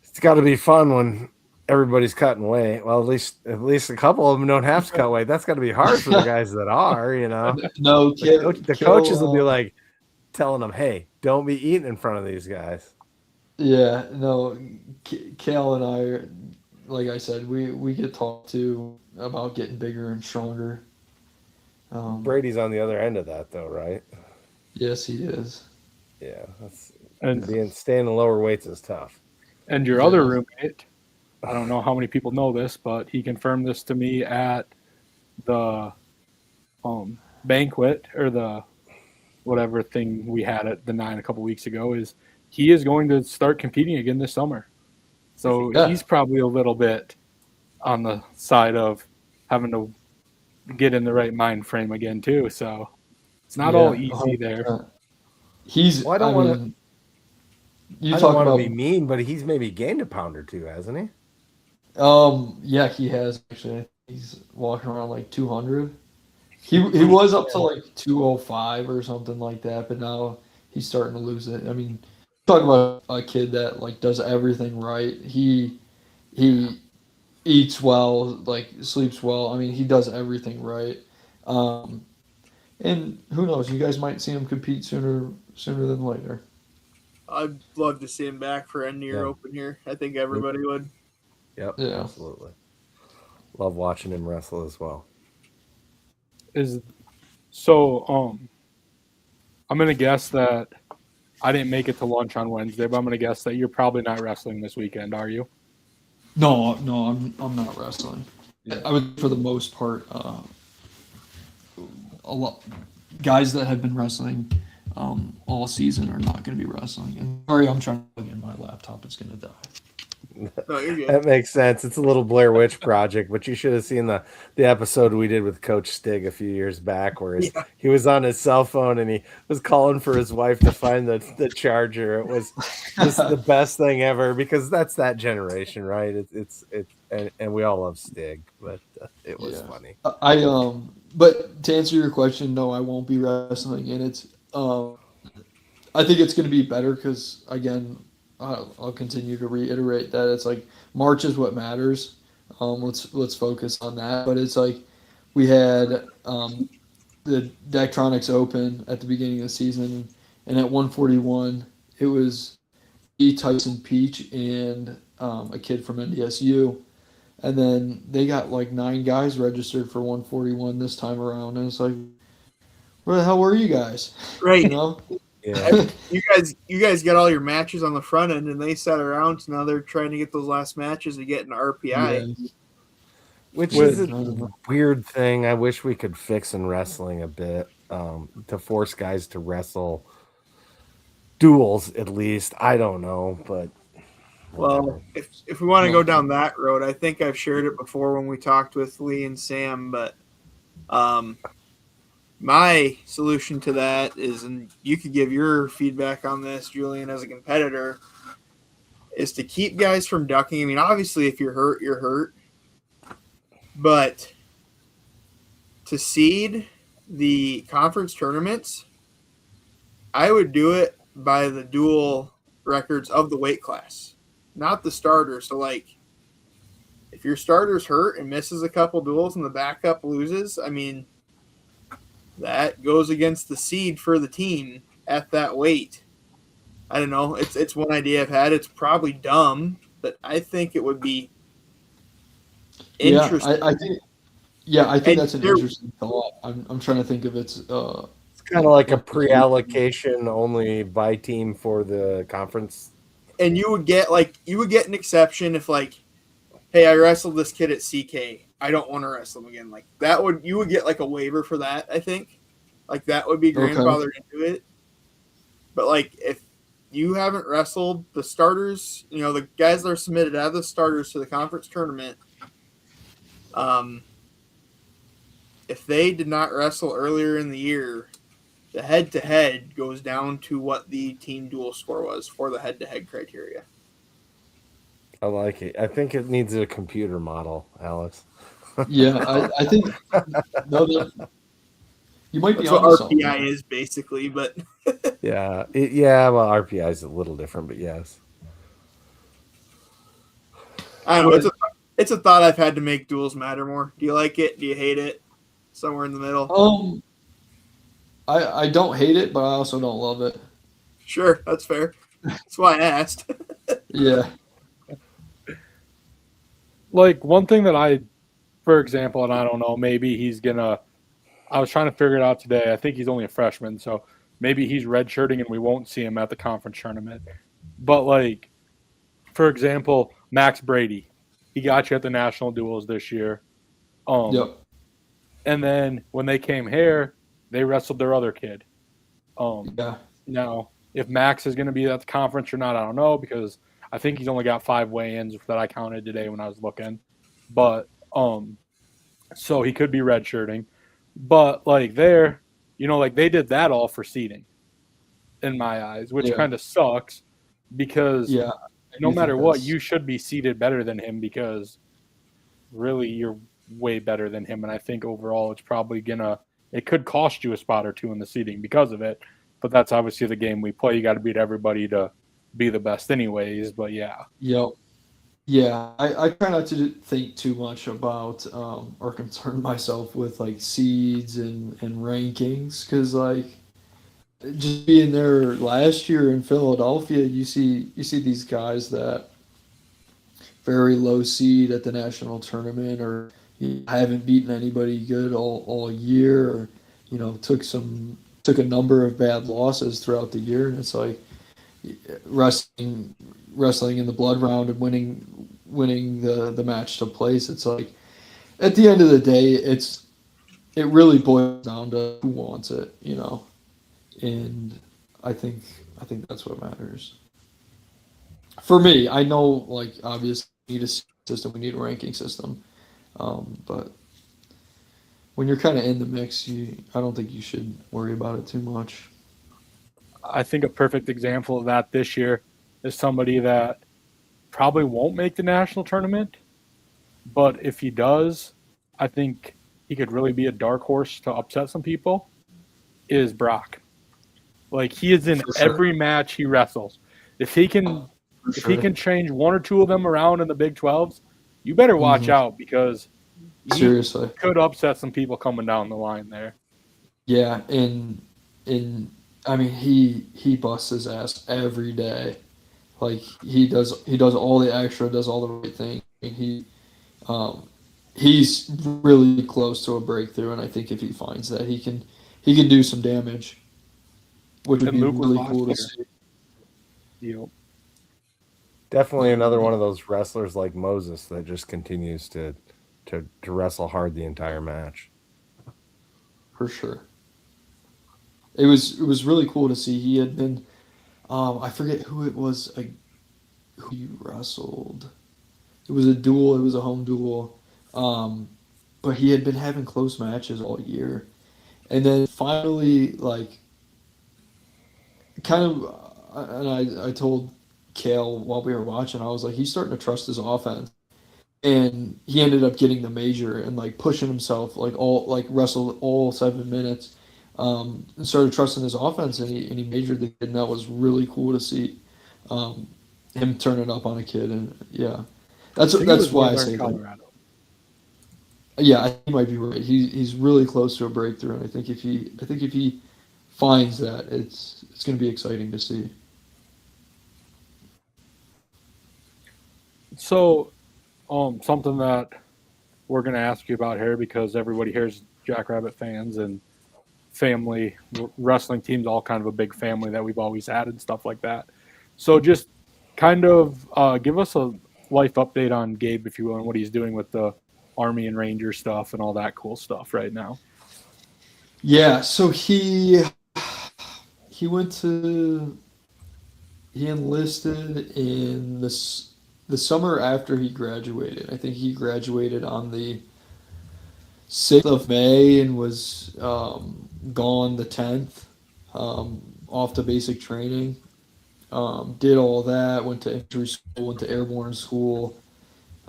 It's got to be fun when everybody's cutting weight. Well, at least a couple of them don't have to cut weight. That's got to be hard for the guys that are. No, the coaches will be like telling them, "Hey, don't be eating in front of these guys." Yeah, no, Cale and I like I said, we get talked to about getting bigger and stronger. Brady's on the other end of that, though, right? Yes, he is. Yeah, that's And staying in lower weights is tough. your other roommate, I don't know how many people know this, but he confirmed this to me at the banquet or the whatever thing we had at the 9 a couple weeks ago. Is he is going to start competing again this summer. So he's probably a little bit on the side of having to get in the right mind frame again too. So it's not all easy 100%. there. He's. Well, I don't want to. You I talk don't want about to be mean, but he's maybe gained a pound or two, hasn't he? Yeah, he has actually. He's walking around like 200. He was up to like 205 or something like that, but now he's starting to lose it. I mean, talk about a kid that like does everything right. He eats well, like sleeps well. I mean, he does everything right. And who knows? You guys might see him compete sooner than later. I'd love to see him back for end of year open here. I think everybody would. Yep, Yeah. absolutely. Love watching him wrestle as well. I'm gonna guess that I didn't make it to lunch on Wednesday, but I'm gonna guess that you're probably not wrestling this weekend, are you? No, I'm not wrestling. Yeah. I would, for the most part, a lot guys that have been wrestling all season are not going to be wrestling. And sorry, I'm trying to plug in my laptop. It's going to die. No, you're good. That makes sense. It's a little Blair Witch Project, but you should have seen the episode we did with Coach Stig a few years back where he was on his cell phone and he was calling for his wife to find the charger. It was just the best thing ever because that's that generation, right? And we all love Stig, but it was funny. But to answer your question, no, I won't be wrestling, and it's I think it's going to be better because again, I'll continue to reiterate that it's like March is what matters. Let's focus on that. But it's like we had the Daktronics Open at the beginning of the season, and at 141, it was Tyson Peach and a kid from NDSU. And then they got like 9 guys registered for 141 this time around. And it's like, where the hell were you guys? Right. You know? Yeah. You guys got all your matches on the front end, and they sat around. So now they're trying to get those last matches to get an RPI. Yeah. Which is a weird thing. I wish we could fix in wrestling a bit to force guys to wrestle duels at least. I don't know, but well, if we want to go down that road, I think I've shared it before when we talked with Lee and Sam, but my solution to that is, and you could give your feedback on this, Julian, as a competitor, is to keep guys from ducking. I mean, obviously, if you're hurt, you're hurt. But to seed the conference tournaments, I would do it by the dual records of the weight class, not the starter. So, like, if your starter's hurt and misses a couple duels and the backup loses, I mean, that goes against the seed for the team at that weight. I don't know. It's one idea I've had. It's probably dumb, but I think it would be interesting. I think that's an interesting thought. I'm trying to think of it's kind of like a pre-allocation only by team for the conference. And you would get an exception if, like, hey, I wrestled this kid at CK. I don't want to wrestle him again. Like that you would get like a waiver for that. I think, like that would be grandfathered into it. But like if you haven't wrestled the starters, you know, the guys that are submitted as the starters to the conference tournament, if they did not wrestle earlier in the year, the head-to-head goes down to what the team dual score was for the head-to-head criteria. I like it. I think it needs a computer model, Alex. Yeah, I think you might be That's on what something. RPI is basically, but yeah. Well, RPI is a little different, but yes. I don't know. It's a thought I've had to make duels matter more. Do you like it? Do you hate it? Somewhere in the middle. I don't hate it, but I also don't love it. Sure, that's fair. That's why I asked. Yeah. like one thing that for example, and I don't know, maybe he's gonna. I was trying to figure it out today. I think he's only a freshman, so maybe he's redshirting and we won't see him at the conference tournament. But like, for example, Max Brady, he got you at the national duels this year. Yep. And then when they came here, they wrestled their other kid. Yeah. Now, if Max is going to be at the conference or not, I don't know because I think he's only got 5 weigh-ins that I counted today when I was looking. But so he could be redshirting. But like there, like they did that all for seeding, in my eyes, which Yeah. kind of sucks because Yeah. no matter what, you should be seeded better than him because really you're way better than him. And I think overall it's probably it could cost you a spot or two in the seeding because of it. But that's obviously the game we play. You got to beat everybody to be the best anyways. But yeah. Yep. Yeah, I try not to think too much about or concern myself with like seeds and rankings because like just being there last year in Philadelphia, you see these guys that very low seed at the national tournament or haven't beaten anybody good all year or took a number of bad losses throughout the year, and it's like wrestling in the blood round and winning the match to place. It's like at the end of the day, it really boils down to who wants it, and I think that's what matters. For me, I know, like, obviously, we need a system, we need a ranking system, but when you're kind of in the mix, I don't think you should worry about it too much. I think a perfect example of that this year is somebody that probably won't make the national tournament, but if he does, I think he could really be a dark horse to upset some people, is Brock. Like, he is in every match he wrestles. If he can change one or two of them around in the Big 12s, you better watch out because he Seriously could upset some people coming down the line there. Yeah, and I mean he busts his ass every day. Like he does all the extra, does all the right thing. He's really close to a breakthrough, and I think if he finds that, he can do some damage, which would be really cool to see. Yep. Definitely another one of those wrestlers like Moses that just continues to wrestle hard the entire match. For sure. It was really cool to see. He had been, I forget who it was, who he wrestled. It was a duel. It was a home duel. But he had been having close matches all year, and then finally, like, kind of, and I told Kale while we were watching, I was like, he's starting to trust his offense, and he ended up getting the major and like pushing himself, wrestled all 7 minutes, and started trusting his offense, and he majored the kid, and that was really cool to see, him turning up on a kid, and yeah, that's why I say Colorado. Yeah, I think he might be right. He's really close to a breakthrough, and I think if he finds that, it's going to be exciting to see. So, something that we're going to ask you about here because everybody here is Jackrabbit fans and family wrestling teams, all kind of a big family that we've always had and stuff like that. So, just kind of give us a life update on Gabe, if you will, and what he's doing with the Army and Ranger stuff and all that cool stuff right now. Yeah, so he enlisted in the summer after he graduated. I think he graduated on the 6th of May and was gone the 10th, off to basic training. Did all that, went to infantry school, went to airborne school.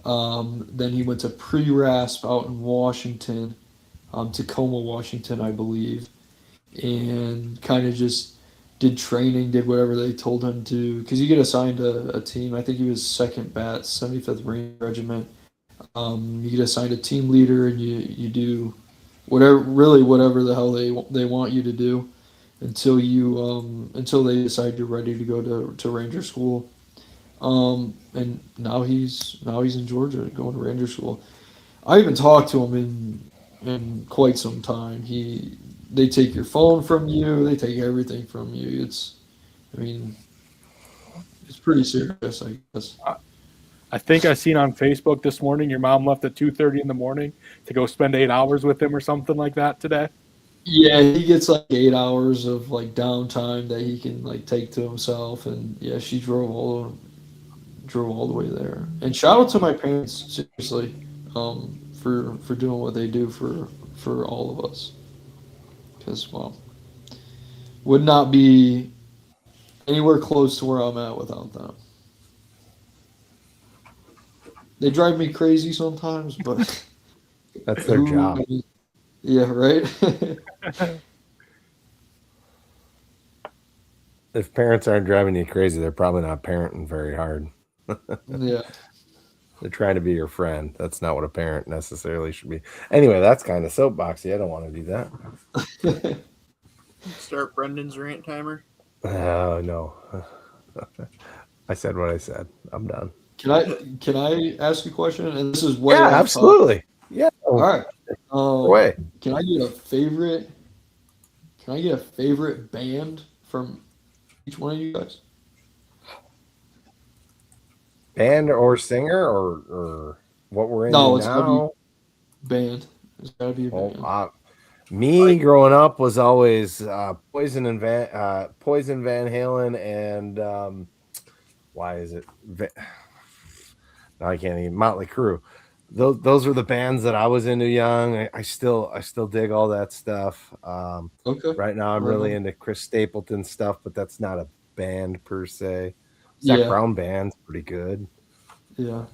Then he went to pre-RASP out in Washington, Tacoma, Washington, I believe, and kind of just did training, did whatever they told him to, because you get assigned a team. I think he was 2nd Bat, 75th Ranger Regiment. You get assigned a team leader, and you do whatever the hell they want you to do until they decide you're ready to go to Ranger school. And now he's in Georgia going to Ranger School. I haven't talked to him in quite some time. They take your phone from you. They take everything from you. I mean, it's pretty serious, I guess. I think I seen on Facebook this morning your mom left at 2:30 in the morning to go spend 8 hours with him or something like that today. Yeah, he gets like 8 hours of like downtime that he can like take to himself, and yeah, she drove all the way there. And shout out to my parents, seriously, for doing what they do for all of us. Because well, would not be anywhere close to where I'm at without them. They drive me crazy sometimes, but That's their job. Yeah, right. If parents aren't driving you crazy, they're probably not parenting very hard. Yeah. They're trying to be your friend. That's not what a parent necessarily should be. Anyway, that's kind of soapboxy. I don't want to do that. Start Brendan's rant timer. Oh, no. I said what I said. I'm done. Can I ask a question? And this is way Yeah, off topic. absolutely. Yeah. All right. Way. Can I get a favorite? Can I get a favorite band from each one of you guys? Band or singer or what we're in No, it's now? gotta be band. It's gotta be a band. Me growing up was always Poison Van Halen and why is it? No, I can't even. Motley Crue. Those were the bands that I was into young. I still dig all that stuff. Okay. Right now I'm Right really on. into Chris Stapleton stuff, but that's not a band per se. Zach Yeah. Brown band's pretty good. Yeah.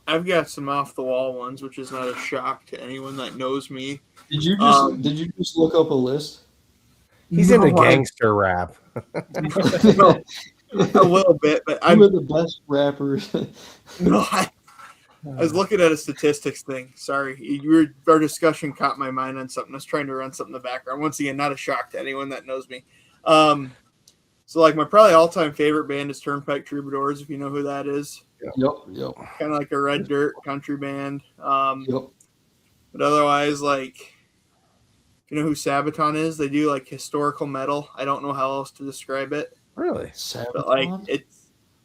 I've got some off the wall ones, which is not a shock to anyone that knows me. Did you just look up a list? He's into gangster rap. No, a little bit, but Who are the best rappers? No, I was looking at a statistics thing. Sorry, our discussion caught my mind on something. I was trying to run something in the background. Once again, not a shock to anyone that knows me. So like my probably all-time favorite band is Turnpike Troubadours, if you know who that is. Yep. Kind of like a red dirt country band. Yep. But otherwise, like, you know who Sabaton is? They do like historical metal. I don't know how else to describe it. Really? But like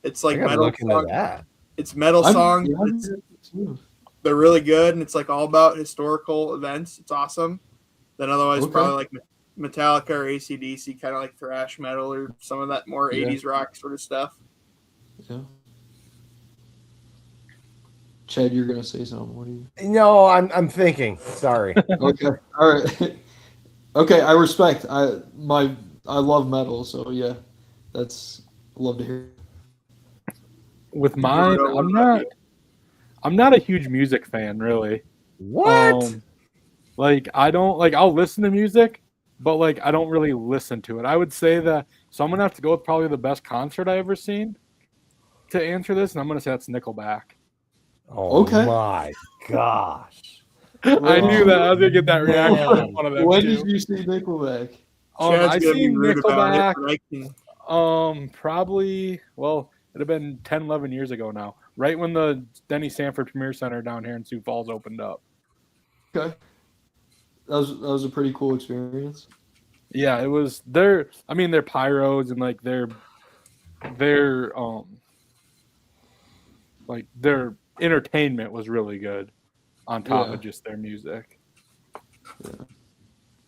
it's like I gotta metal look into songs. that. It's metal songs. Yeah, They're really good, and it's like all about historical events. It's awesome. Then otherwise, Okay. probably like Metallica or AC/DC, kind of like thrash metal or some of that more 80s rock sort of stuff. Yeah. Chad, you're gonna say something. What do you? No, I'm thinking. Sorry. Okay. All right. Okay, I respect. I love metal, so yeah, that's love to hear. With mine, I'm not a huge music fan, really. What? Like I don't like I'll listen to music, but like I don't really listen to it. I would say that so I'm gonna have to go with probably the best concert I ever seen to answer this, and I'm gonna say that's Nickelback. Oh Okay. my gosh. I knew that I was gonna get that reaction Man. from one of them. When too. did you see Nickelback? Chad's I gonna be seen rude about it, Nickelback. but I can. Probably it'd have been 10, 11 years ago now. Right when the Denny Sanford Premier Center down here in Sioux Falls opened up. Okay. That was a pretty cool experience. Yeah, it was their pyros and like their entertainment was really good on top of just their music. Yeah.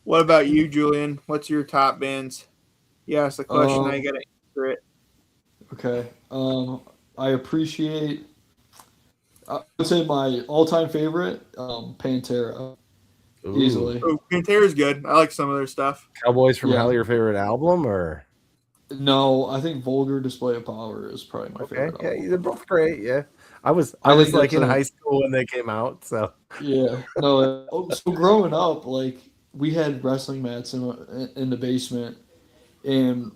What about you, Julian? What's your top bands? You asked the question, I gotta answer it. Okay. I appreciate. I would say my all-time favorite, Pantera, easily. Oh, Pantera's good. I like some of their stuff. Cowboys from Yeah. Hell, your favorite album, or No, I think Vulgar Display of Power is probably my okay? favorite. Yeah, album. they're both great. Yeah, I was I think like that's in high school when they came out. So Yeah. No. So growing up, like we had wrestling mats in the basement, and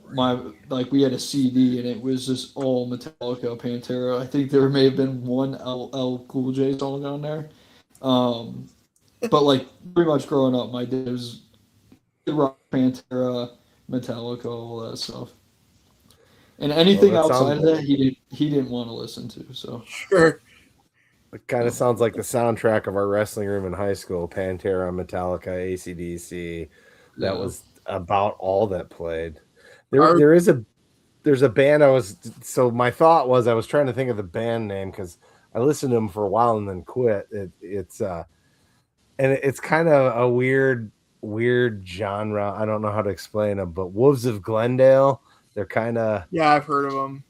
we had a CD, and it was just all Metallica, Pantera. I think there may have been one LL Cool J song on there. But like pretty much growing up, my dad was rock, Pantera, Metallica, all that stuff. And anything Well, that outside of sounds- that, he didn't want to listen to. So Sure. It kind of sounds like the soundtrack of our wrestling room in high school: Pantera, Metallica, AC/DC. That Yeah. was about all that played. Our- There's a band so my thought was I was trying to think of the band name because I listened to them for a while and then quit. It's kind of a weird genre. I don't know how to explain them, but Wolves of Glendale. They're kind of Yeah, I've heard of them.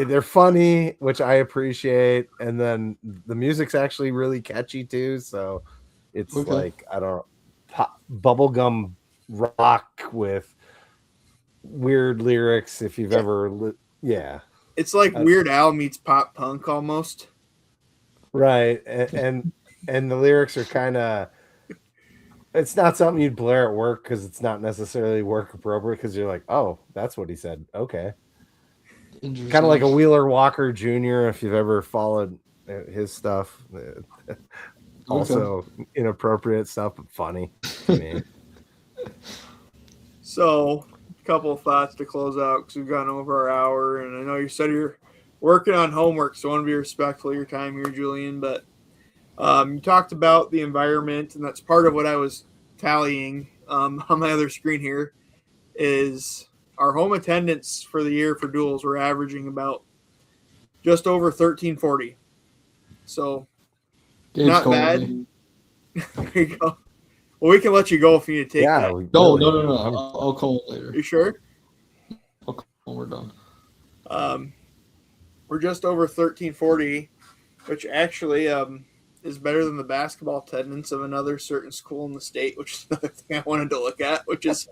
they're funny, which I appreciate, and then the music's actually really catchy too. So it's Okay. like I don't bubblegum rock with weird lyrics. If you've ever, yeah, It's like Weird Al meets pop punk almost. right, and the lyrics are kind of. It's not something you'd blare at work because it's not necessarily work appropriate because you're like, oh, that's what he said. Okay. Interesting. Kind of like a Wheeler Walker Jr. if you've ever followed his stuff. Also inappropriate stuff, but funny to me. So, a couple of thoughts to close out because we've gone over our hour, and I know you said you're working on homework, so I want to be respectful of your time here, Julian. But you talked about the environment, and that's part of what I was tallying on my other screen here. Is our home attendance for the year for duels? We're averaging about just over 1340. So Gabe's not calling bad. me. There you go. Well, we can let you go if you need to take that. No. I'll call him later. You sure? I'll call him when we're done. We're just over 1340, which actually is better than the basketball attendance of another certain school in the state, which is another thing I wanted to look at, which is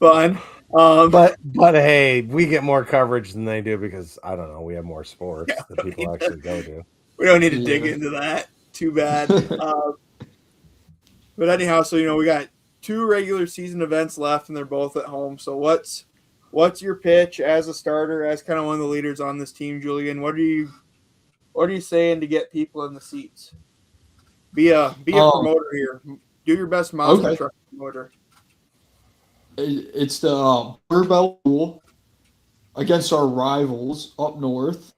fun. But hey, we get more coverage than they do because I don't know, we have more sports that people actually go to. We don't need to dig into that. Too bad. But anyhow, so we got 2 regular season events left, and they're both at home. So what's your pitch as a starter, as kind of one of the leaders on this team, Julian? What are you saying to get people in the seats? Be a promoter here. Do your best monster truck promoter. It's the Barbell Duel against our rivals up north.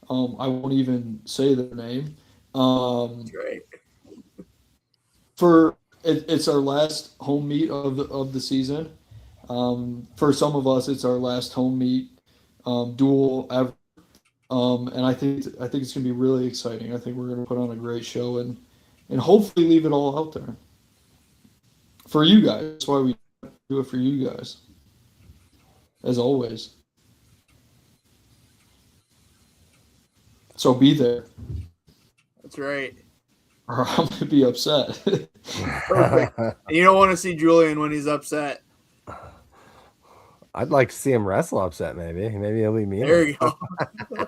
I won't even say their name. That's right. It's our last home meet of the season. For some of us, it's our last home meet duel ever. And I think it's gonna be really exciting. I think we're gonna put on a great show and hopefully leave it all out there for you guys. That's why we do it for you guys, as always. So be there. That's right. Or I'm gonna be upset. Perfect. And you don't want to see Julian when he's upset. I'd like to see him wrestle upset, maybe. Maybe he'll leave me in. There you go.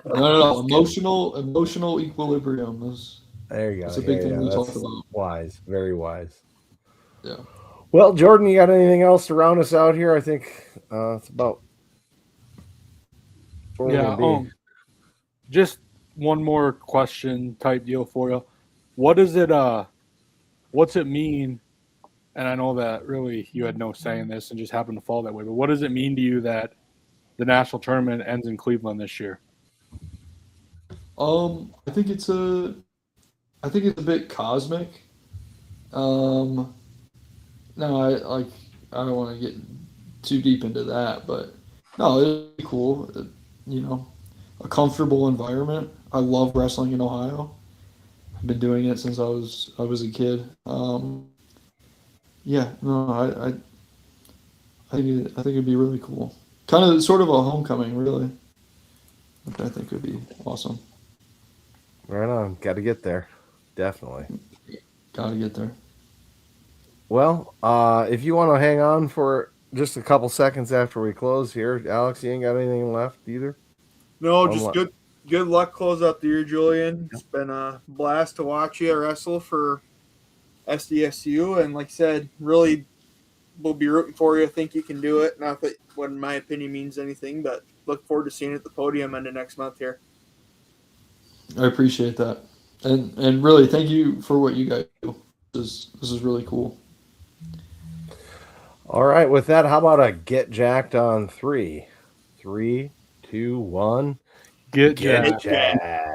No. Emotional equilibrium is. There you go. It's a big thing we talk that's about. Wise. Very wise. Yeah. Well, Jordan, you got anything else to round us out here? I think it's about where we're gonna be. Just one more question type deal for you. What does it what's it mean? And I know that really you had no say in this and just happened to fall that way, but what does it mean to you that the national tournament ends in Cleveland this year? I think it's a bit cosmic. No, I don't want to get too deep into that, but no, it'd be cool. A comfortable environment. I love wrestling in Ohio. I've been doing it since I was a kid. I think it'd be really cool. Kind of sort of a homecoming, really. Which I think would be awesome. Right on. Got to get there. Definitely. Got to get there. Well, if you want to hang on for just a couple seconds after we close here, Alex, you ain't got anything left either? No, just good luck close out the year, Julian. It's been a blast to watch you wrestle for SDSU, and like I said, really we'll be rooting for you. I think you can do it. Not that what in my opinion means anything, but look forward to seeing you at the podium end of next month here. I appreciate that. And really thank you for what you guys do. This is really cool. All right, with that, how about a get jacked on 3? 3, 2, 1. Get Get Jack. Jack.